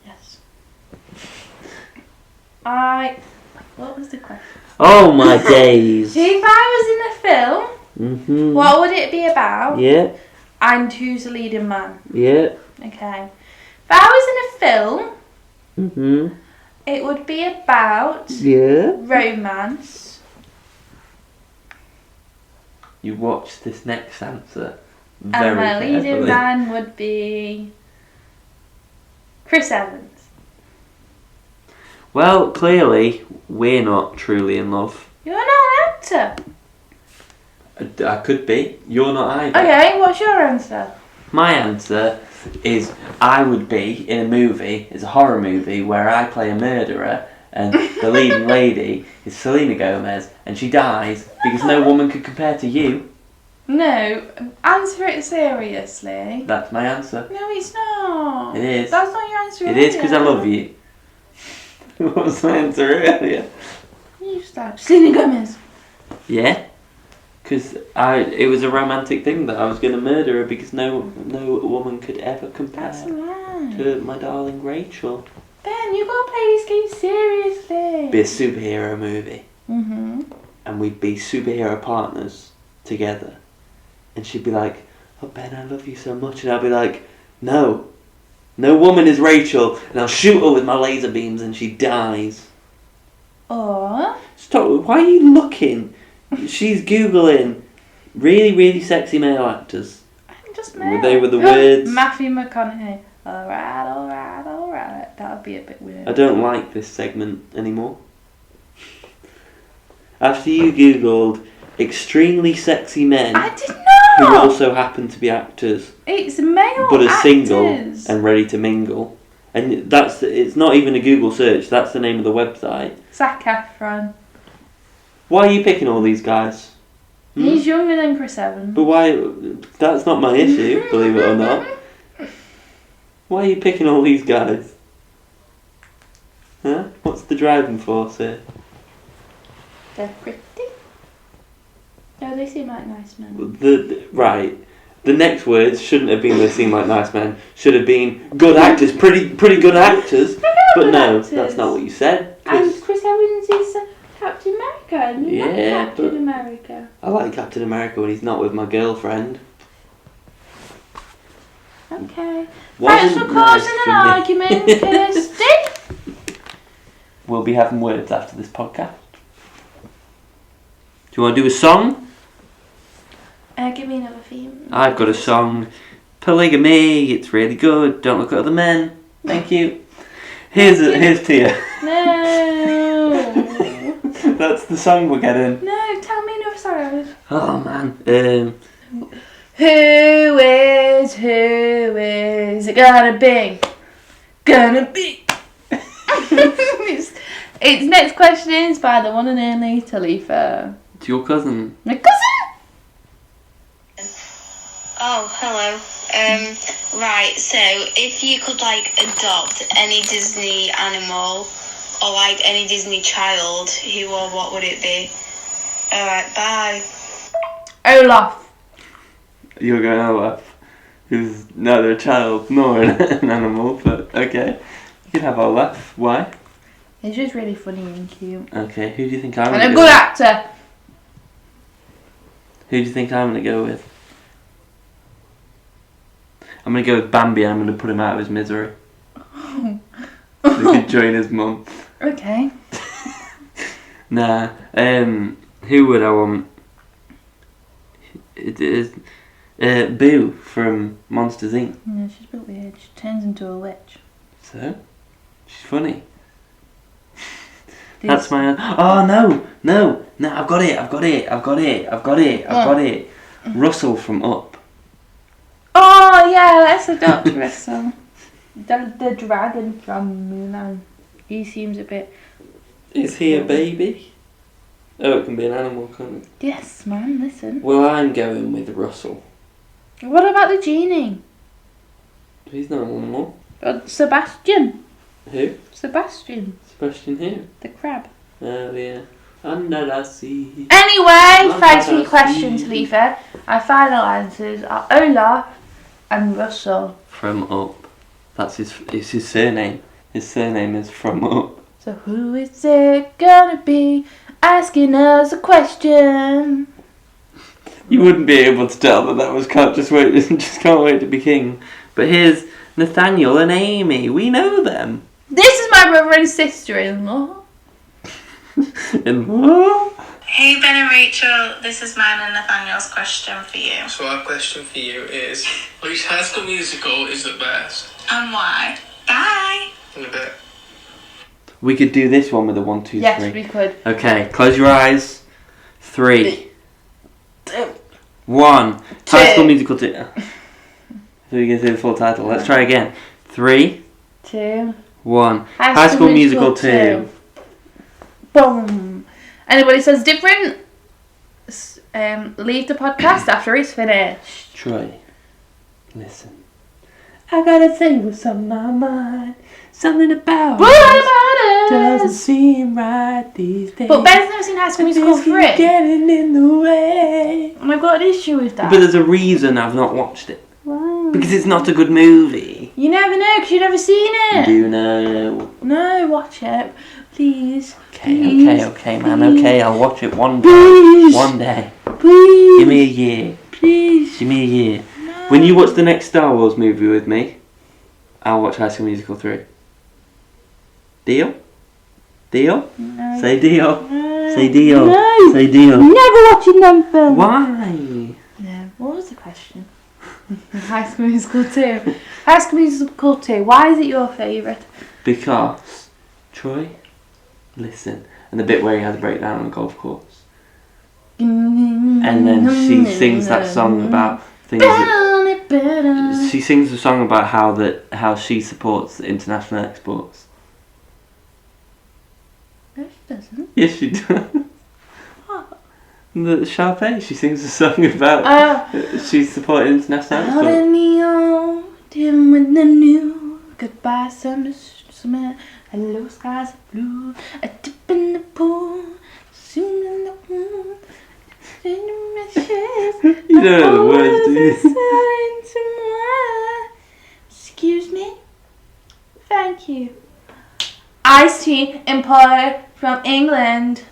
Yes. What was the question? Oh my days! If I was in a film, what would it be about? Yeah, And who's the leading man? yeah. Okay. If I was in a film, it would be about Yeah. romance. You watch this next answer And very my leading carefully. man would be Chris Evans. Well, clearly, we're not truly in love. You're not an actor. I could be. You're not either. Okay, what's your answer? My answer is I would be in a movie, it's a horror movie, where I play a murderer and the leading lady is Selena Gomez and she dies because no woman could compare to you. No, answer it seriously. That's my answer. No, it's not. It is. That's not your answer. It is because I love you. What was my answer earlier? You stop. Selena Gomez. Yeah. Because it was a romantic thing that I was going to murder her because no woman could ever compare That's right. to my darling Rachel. Ben, you gotta play this game seriously. Be a superhero movie. Mhm. And we'd be superhero partners together. And she'd be like, "Oh Ben, I love you so much." And I'd be like, "No. No woman is Rachel." And I'll shoot her with my laser beams and she dies. Or Stop. Why are you looking? She's Googling really, really sexy male actors. I'm just They were the words. Matthew McConaughey. Alright. That would be a bit weird. I don't like this segment anymore. After you Googled extremely sexy men I did who not. also happen to be actors, It's male but are actors. single and ready to mingle. And it's not even a Google search, that's the name of the website. Zac Efron. Why are you picking all these guys? He's younger than Chris Evans. But why? That's not my issue, believe it or not. Why are you picking all these guys? Huh? What's the driving force here? They're pretty. No, they seem like nice men. Right. The next words shouldn't have been they seem like nice men. Should have been good actors, pretty good actors. But no, actors. that's not what you said. And Chris Evans is Captain America. And you like Yeah, Captain but- America. I like Captain America when he's not with my girlfriend. Okay. Wasn't Thanks for nice causing for an me. argument, Kirsty. We'll be having words after this podcast. Do you want to do a song? Give me another theme. I've got a song. Polygamy, it's really good. Don't look at other men. Thank you. Here's to you. No. That's the song we're getting. No, tell me another song. Oh man. Who is it gonna be? It's next questions by the one and only Talitha. It's your cousin. My cousin! Oh, hello. Right, so if you could, like, adopt any Disney animal or, like, any Disney child, who or what would it be? Alright, bye. Olaf. You're going Olaf, who's neither a child nor an animal, but okay. You can have Olaf. Why? He's just really funny and cute. Okay, who do you think I'm And going a to go good with? actor. Who do you think I'm going to go with? I'm going to go with Bambi and I'm going to put him out of his misery. So he could join his mum. Okay. Nah. Who would I want? It is Boo from Monsters Inc. Yeah, she's a bit weird. She turns into a witch. So? She's funny. That's my... Oh, no, I've got it. Russell from Up. Oh, yeah, let's adopt Russell. The dragon from Mulan. He seems a bit... Is he a baby? Oh, it can be an animal, can't it? Yes, man, listen. Well, I'm going with Russell. What about the genie? He's not an animal. Sebastian. Who? Sebastian. Sebastian who? The crab. Oh, yeah. Under the sea. Anyway, thanks for your questions, Leafer. Our final answers are Olaf and Russell. From Up. That's it's his surname. His surname is From Up. So who is it gonna be asking us a question? You wouldn't be able to tell that was can't wait to be king. But here's Nathaniel and Amy. We know them. This is my brother and sister-in-law. In-law? Hey, Ben and Rachel, this is mine and Nathaniel's question for you. So our question for you is, which High School Musical is the best? And why? Bye! In a bit. We could do this one with a 1, 2, 3. Yes, we could. Okay, close your eyes. 3, 2. 1. High School Musical 2. So you can say the full title. Let's try again. 3, 2. 1. High School Musical 2. Boom. Anybody says different? Leave the podcast after it's finished. Troy, listen. I gotta say what's on my mind. Something about doesn't seem right these days. But Ben's never seen High School Musical 3. Getting in the way. And I've got an issue with that. But there's a reason I've not watched it. Why? Because it's not a good movie. You never know because you've never seen it. Do you know? No, watch it. Please. Okay, man. Okay, I'll watch it one day. Please. One day. Please. Give me a year. Please. Give me a year. No. When you watch the next Star Wars movie with me, I'll watch High School Musical 3. Deal? Deal? No. Say deal. No. Say deal. No. Say deal. Never watching them films. Why? Yeah. What was the question? High School Musical 2. High School Musical 2. Why is it your favourite? Because, Troy, listen. And the bit where he has a breakdown on a golf course. And then she sings that song about things that... She sings a song about how she supports the international exports. No, she doesn't. Yes, she does. The Sharpay, she sings a song about she's supporting international Out exports. in the autumn with the new goodbye summer, hello skies are blue, a dip in the pool, soon in the moon, You don't know the words, do you? Excuse me? Thank you. Iced tea imported from England.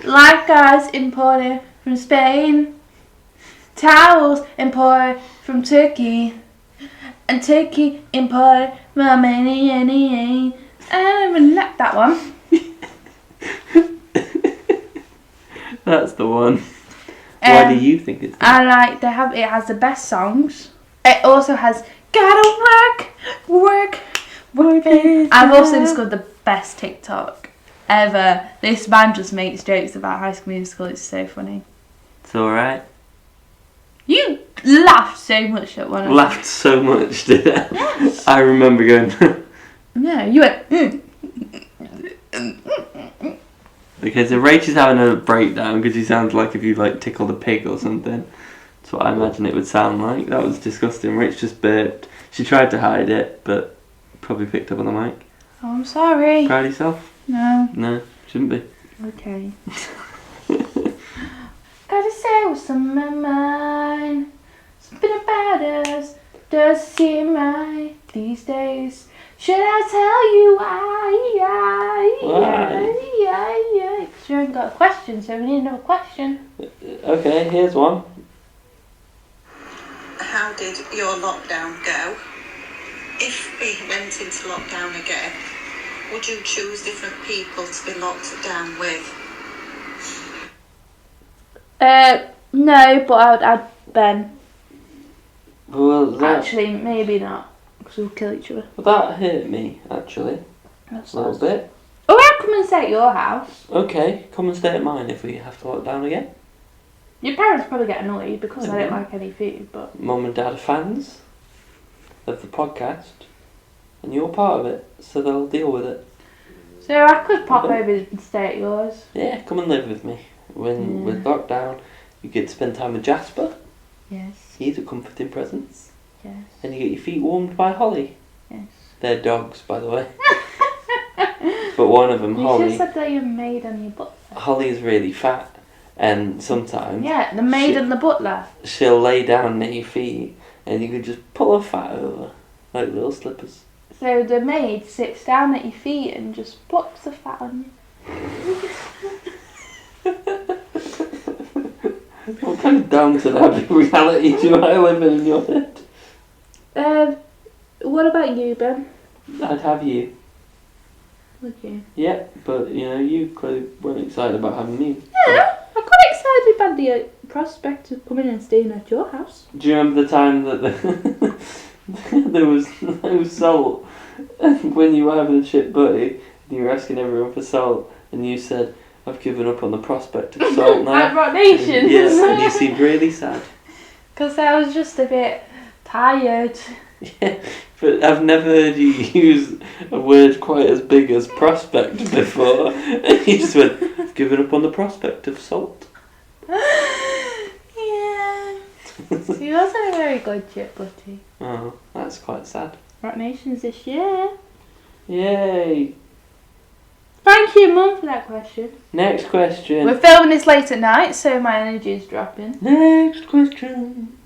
Lifeguards imported from Spain. Towels imported from Turkey. And Turkey imported from Armenia. I don't even like that one. That's the one. Why do you think it's I like it has the best songs. It also has gotta work. I've also discovered the best TikTok ever. This man just makes jokes about High School Musical. It's so funny. It's alright. You laughed so much at one of Laughed so much, did I? Yes. I remember going... No, you went... Okay, so Rach is having a breakdown because he sounds like if you tickled a pig or something. That's what I imagine it would sound like. That was disgusting. Rich just burped. She tried to hide it, but probably picked up on the mic. Oh, I'm sorry. Proud of yourself? No. No, shouldn't be. Okay. Gotta say what's on my mind. Something about us does seem right these days. Should I tell you why? Because you ain't got a question, so we need another question. Okay, here's one. How did your lockdown go? If we went into lockdown again, would you choose different people to be locked down with? No, but I would add Ben. Well, that, Actually, maybe not, because we'll kill each other. that hurt me, actually. That's A little bit. Oh, I'll come and stay at your house. Okay, come and stay at mine if we have to lock down again. Your parents probably get annoyed because I don't Mhm. like any food, but... Mum and Dad are fans of the podcast, and you're part of it, so they'll deal with it. So I could pop Okay. over and stay at yours. Yeah, come and live with me. When Yeah. we're locked down, you get to spend time with Jasper. Yes, He's a comforting presence. yes, And you get your feet warmed by Holly. yes. They're dogs, by the way. But one of them, You should Holly, have said that you're maid and your butler. Holly is really fat, and sometimes Yeah, the maid Shit. and the butler. she'll lay down near your feet, and you can just pull her fat over, like little slippers. So the maid sits down at your feet and just plucks the fat on What kind of Downton Abbey reality do I live in your head? you. What about you, Ben? I'd have you. Okay. Yeah, but you clearly weren't excited about having me. Yeah, I'm quite excited about the prospect of coming and staying at your house. Do you remember the time that there was no salt when you were having a shit butty and you were asking everyone for salt and you said, I've given up on the prospect of salt now. At Rock Nations. Yes, and you seemed really sad. Because I was just a bit tired. Yeah, but I've never heard you use a word quite as big as prospect before. And you just went, I've given up on the prospect of salt. Yeah. He wasn't a very good chip butty. Oh, that's quite sad. Rock Nations this year. Yay! Thank you, Mum, for that question. Next question. We're filming this late at night, so my energy is dropping. Next question.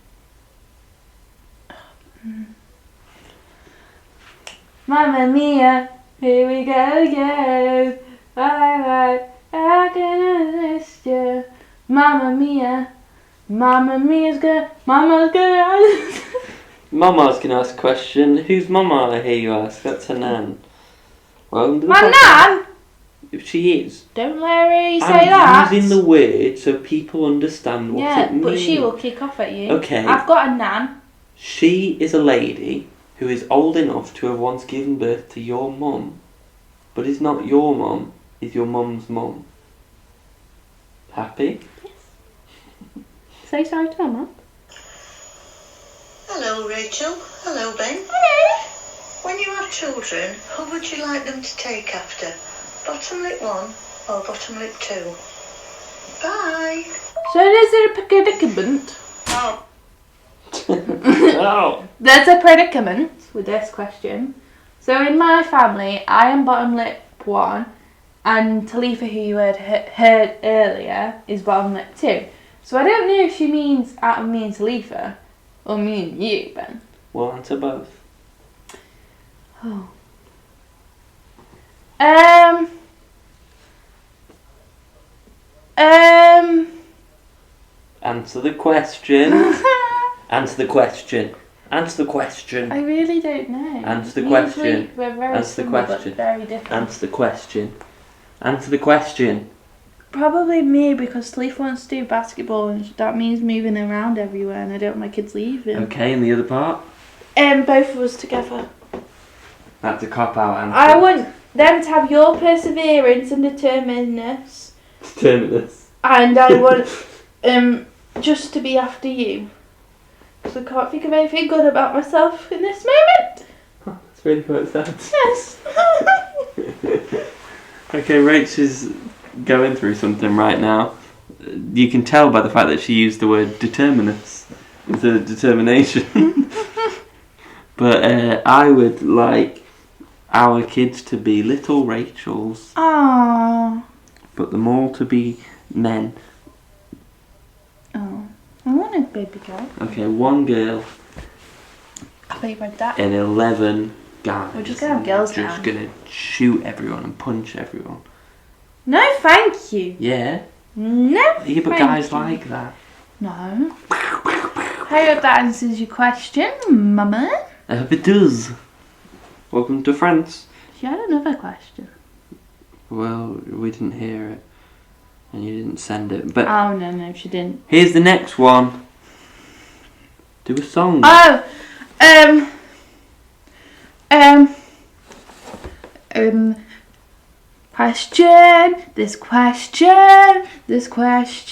Mamma mia, here we go again. Bye, I can miss you. Mamma mia, mama's gonna. Mama's going to ask a question. Who's Mama, I hear you ask? That's her nan. Welcome to the My podcast. nan? If she is. Don't let her say I'm that. using the word so people understand what Yeah, it means. but she will kick off at you. Okay. I've got a nan. She is a lady who is old enough to have once given birth to your mum, but is not your mum, is your mum's mum. Happy? Say sorry to her, Mum. Hello, Rachel. Hello, Ben. Hello. When you have children, who would you like them to take after? Bottom lip 1 or bottom lip 2? Bye. So there's a predicament. Oh. Oh. There's a predicament with this question. So in my family, I am bottom lip 1, and Talitha, who you heard earlier, is bottom lip 2. So I don't know if she means out of me and Talitha, or me and you, Ben. Well, answer both. Oh. Answer the question. Answer the question. Answer the question. I really don't know. Answer the Usually question. We're very Answer the similar, question. but very different. Answer the question. Answer the question. Probably me, because Talitha wants to do basketball, and that means moving around everywhere, and I don't want my kids leaving. Okay, and the other part? Both of us together. That's a cop-out answer. I want them to have your perseverance and determinedness, Terminus. and I want just to be after you. Because I can't think of anything good about myself in this moment. That's really quite sad. Yes. Okay, Rach is going through something right now. you can tell by the fact that she used the word determinus instead of determination. But I would like our kids to be little Rachels. Aww. But them all to be men. Oh. I want a baby girl. Okay, 1 girl I bet you read that. and 11 guys. We're just gonna have girls now. Just gonna shoot everyone and punch everyone. No, thank you. Yeah. No, Yeah, but thank guys you. like that. No. I hope that answers your question, Mama. I hope it does. Welcome to France. She had another question. Well, we didn't hear it. And you didn't send it. But Oh, no, she didn't. here's the next one. Do a song. Oh, This question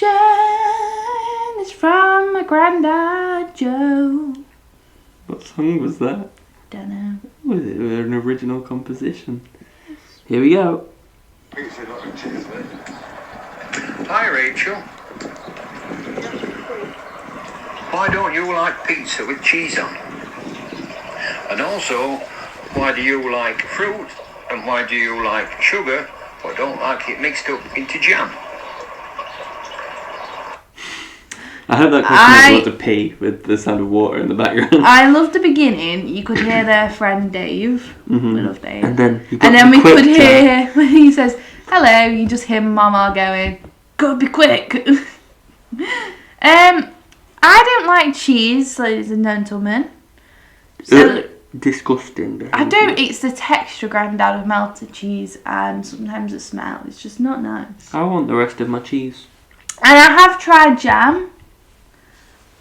is from my granddad Joe. What song was that? Dunno. Was it an original composition? Here we go. Hi Rachel. Why don't you like pizza with cheese on? And also, why do you like fruit? And why do you like sugar, but don't like it mixed up into jam? I hope that question was about to pee with the sound of water in the background. I love the beginning. You could hear their friend Dave. Mhm. We love Dave. And then we could hear when he says hello. You just hear Mama going, "Gotta be quick." I don't like cheese, ladies and gentlemen. So disgusting. I don't. It's the texture, Grandad, of melted cheese, and sometimes the smell. It's just not nice. I want the rest of my cheese. And I have tried jam,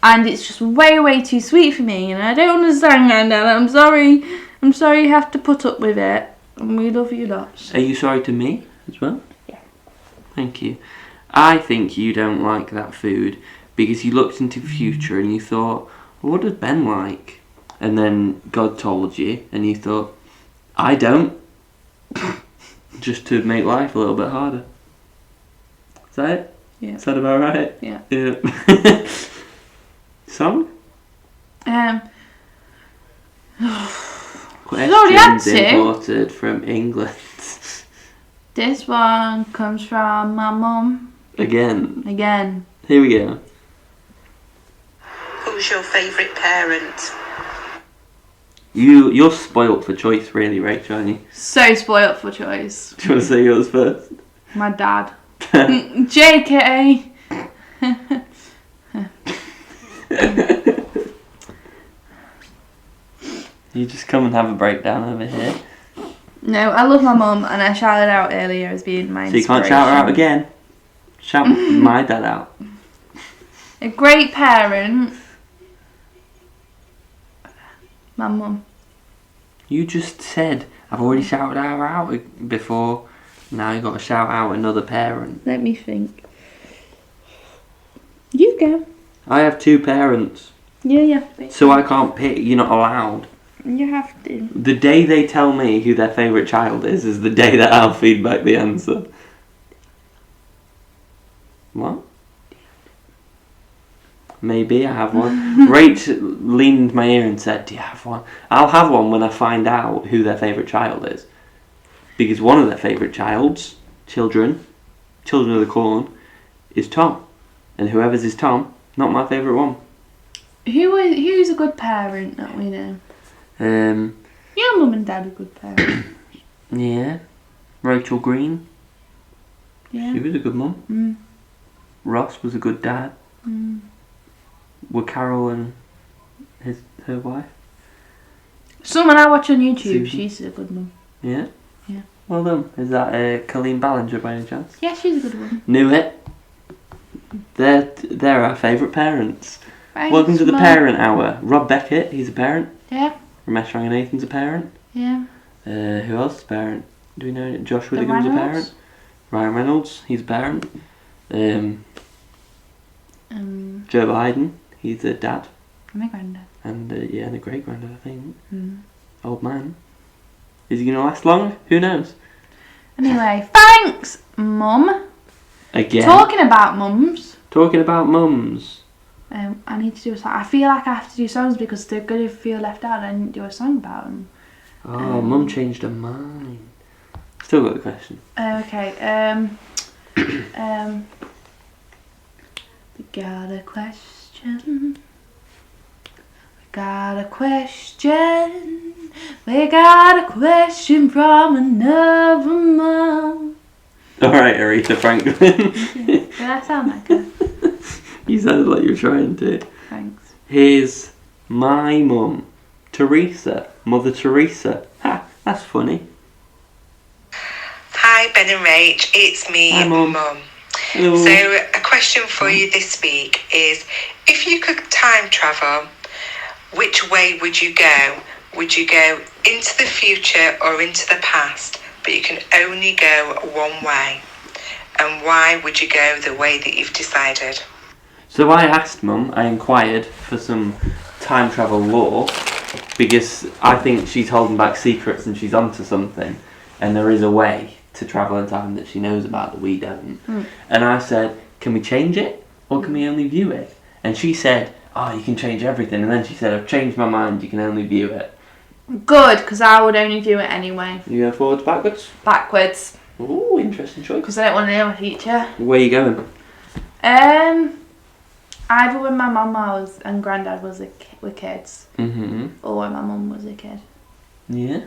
and it's just way too sweet for me, and I don't understand, Grandad. I'm sorry. I'm sorry you have to put up with it, and we love you lots. Are you sorry to me as well? Yeah. Thank you. I think you don't like that food because you looked into the future and you thought, well, what does Ben like? And then God told you, and you thought, I don't. Just to make life a little bit harder. Is that it? Yeah. Is that about right? Yeah. Yeah. Song? already had Questions to. imported from England. This one comes from my mum. Again. Here we go. Who's your favourite parent? You're spoilt for choice, really, Rachel, aren't you? So spoilt for choice. Do you want to say yours first? My dad. JK. You just come and have a breakdown over here. No, I love my mum, and I shouted out earlier as being my So you can't shout her out again. Shout my dad out. A great parent. My mum. You just said I've already shouted her out before. Now you've got to shout out another parent. Let me think. You go. I have 2 parents. Yeah. So I can't pick. You're not allowed. You have to. The day they tell me who their favourite child is the day that I'll feed back the answer. What? Maybe I have one. Rach leaned my ear and said, do you have one? I'll have one when I find out who their favourite child is. Because one of their favourite children of the corn, is Tom. And whoever's is Tom, not my favourite one. Who's a good parent that we know? Your mum and dad are good parents. Yeah. Rachael Green. Yeah. She was a good mum. Ross was a good dad. Were Carol and her wife? Someone I watch on YouTube, Susan. she's a good mum. Yeah? Yeah. Well done. Is that Colleen Ballinger by any chance? Yeah, she's a good one. Knew it. They're our favourite parents. Thanks, Welcome to the Mum. Parent Hour. Rob Beckett, he's a parent. Yeah. Ramesh Ranganathan's a parent. Yeah. Who else is a parent? Do we know? Josh The Whittaker's a Reynolds? parent. Ryan Reynolds, he's a parent. Joe Biden, he's a dad. My granddad. And and a great granddad, I think. Old man. Is he going to last long? Who knows? Anyway, thanks, Mum. Again. Talking about mums. Talking about mums. I need to do a song. I feel like I have to do songs because they're going to feel left out. I didn't do a song about them. Oh, Mum changed her mind. Still got the question. Okay. We got a question. We got a question. We got a question from another mum. Alright, Aretha Franklin. Did I sound like her? You sounded like you were trying to. Thanks. Here's my mum, Teresa, Mother Teresa. Ha, that's funny. Hi Ben and Rach, it's me, Hi, Mum. Mum. Hello. So a question for you this week is, if you could time travel, which way would you go? Would you go into the future or into the past? But you can only go one way. And why would you go the way that you've decided? So I asked Mum, I inquired for some time travel lore, because I think she's holding back secrets and she's onto something, and there is a way to travel in time that she knows about that we don't. And I said, can we change it, or can we only view it? And she said, oh, you can change everything. And then she said, I've changed my mind, you can only view it. Good, because I would only view it anyway. You go forwards, backwards? Backwards. Ooh, interesting choice. Because I don't want to know my future. Where are you going? Either when my mum and granddad were kids, Mm-hmm. or when my mum was a kid. Yeah.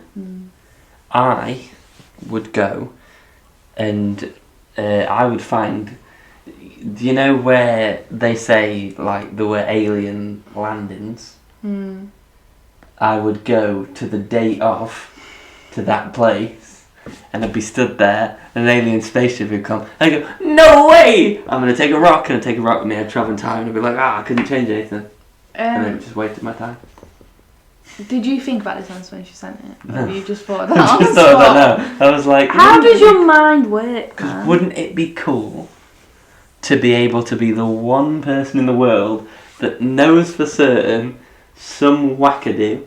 I would go and I would find, do you know where they say like there were alien landings? I would go to the day of, to that place, and I'd be stood there, and an alien spaceship would come, and I'd go, no way! I'm going to take a rock, and I'd take a rock with me, I'd travel in time, and I'd be like, I couldn't change anything. And then just wasted my time. Did you think about this answer when she sent it? No. Or you just thought I that just thought that, no. I was like... How does your mind work, man? Wouldn't it be cool to be able to be the one person in the world that knows for certain some wackadoo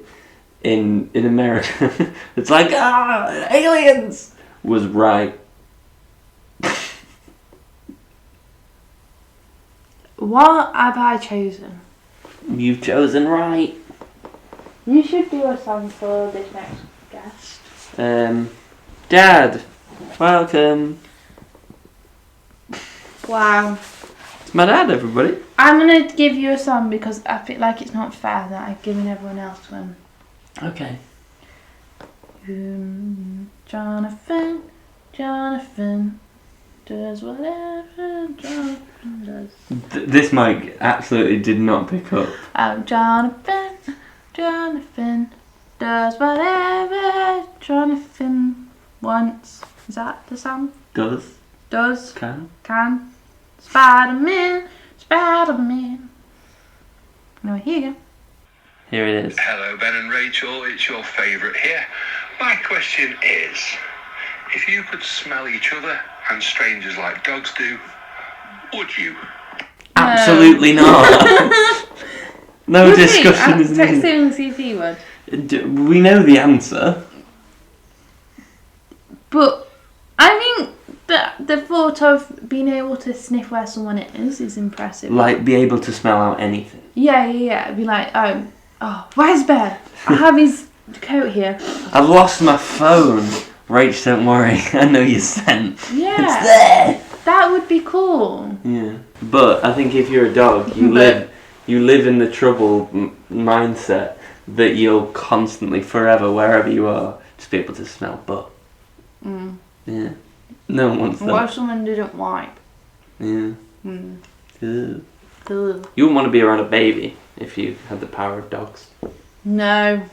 in America it's like, aliens was right. What have I chosen? You've chosen right. You should do a song for this next guest. Dad, welcome. Wow. It's my dad, everybody. I'm going to give you a song because I feel like it's not fair that I've given everyone else one. Okay. Jonathan does whatever Jonathan does. This mic absolutely did not pick up. Jonathan does whatever Jonathan wants. Is that the song? Does. Can. Spider-Man. No, here you go. Here it is. Hello, Ben and Rachel. It's your favourite here. My question is, if you could smell each other and strangers like dogs do, would you? Absolutely not. No Would discussion is text needed. him and see if he would. We know the answer. But I think that the thought of being able to sniff where someone is impressive. Like, be able to smell out anything. Yeah. It'd be like, oh, where's Ben? I have his coat here. I've lost my phone. Rach, don't worry. I know you sent. Yeah. It's there. That would be cool. Yeah. But I think if you're a dog, you live in the trouble mindset that you'll constantly, forever, wherever you are, just be able to smell butt. Yeah. No one wants that. What if someone didn't wipe? Yeah. Mm. Ew. Ugh. You wouldn't want to be around a baby if you had the power of dogs. No.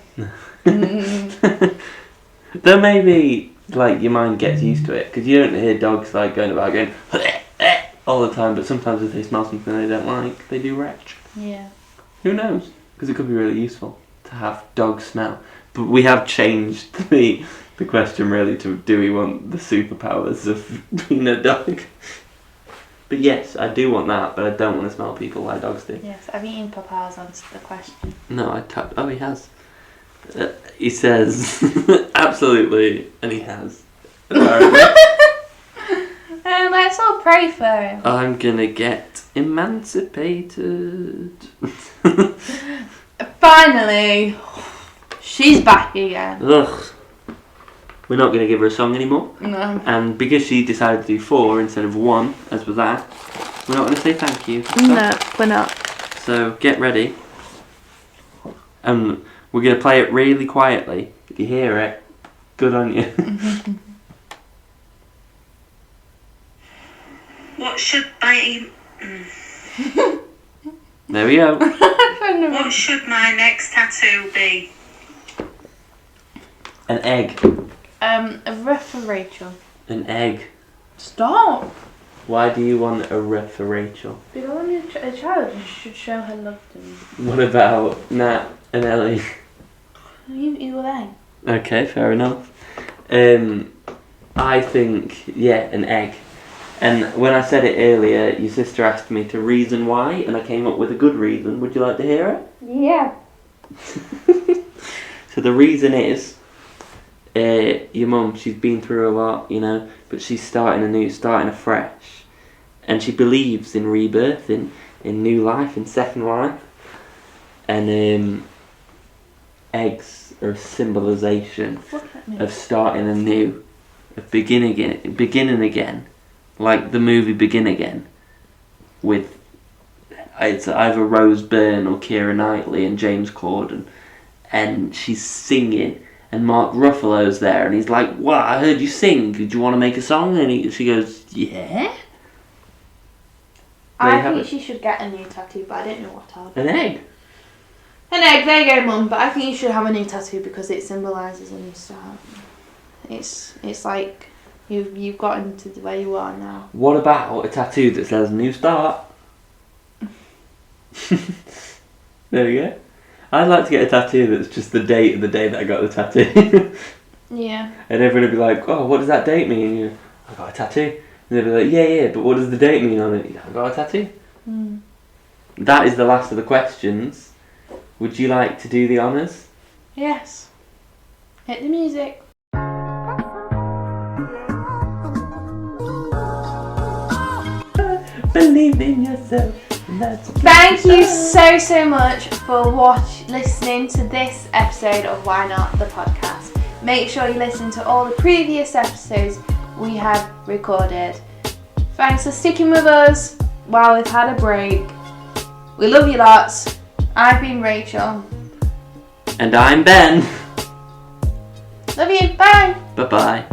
Though maybe, like, your mind gets used to it, because you don't hear dogs, like, going about going all the time, but sometimes if they smell something they don't like, they do retch. Yeah. Who knows? Because it could be really useful to have dogs smell. But we have changed the question really to, do we want the superpowers of being a dog? But yes, I do want that, but I don't want to smell people like dogs do. Yes, I've eaten Papa's answered the question. No, I tapped. Oh, he has. He says, absolutely, and he has. Apparently. Let's let's all pray for him. I'm gonna get emancipated. Finally, she's back again. Ugh. We're not gonna give her a song anymore. No. And because she decided to do 4 instead of 1, as with that, we're not gonna say thank you. No, we're not. So get ready. And we're gonna play it really quietly. If you hear it, good on you. What should my There we go. what should my next tattoo be? An egg. A riff for Rachel. An egg. Stop. Why do you want a riff for Rachel? Because when you're a child, you should show her love to me. What about Nat and Ellie? You were there. Okay, fair enough. I think, an egg. And when I said it earlier, your sister asked me to reason why, and I came up with a good reason. Would you like to hear it? Yeah. So the reason is, your mum, she's been through a lot, you know, but she's starting afresh. And she believes in rebirth, in new life, in second life. And eggs are a symbolisation of starting anew, of beginning again. Like the movie Begin Again, with it's either Rose Byrne or Keira Knightley and James Corden, and she's singing, and Mark Ruffalo's there, and he's like, "What? I heard you sing. Did you want to make a song?" And she goes, "Yeah." I think she should get a new tattoo, but I don't know what type. An egg. An egg. There you go, Mum. But I think you should have a new tattoo because it symbolises a new start. It's like. You've gotten to where you are now. What about a tattoo that says "New Start"? There you go. I'd like to get a tattoo that's just the date of the day that I got the tattoo. Yeah. And everyone would be like, "Oh, what does that date mean?" And you, "I got a tattoo." And they'd be like, "Yeah, but what does the date mean on it?" "I got a tattoo." Mm. That is the last of the questions. Would you like to do the honours? Yes. Hit the music. Believe in yourself. Thank you so much for listening to this episode of Why Not the podcast. Make sure you listen to all the previous episodes we have recorded. Thanks for sticking with us while we've had a break. We love you lots. I've been Rachel. And I'm Ben. Love you. Bye. Bye-bye.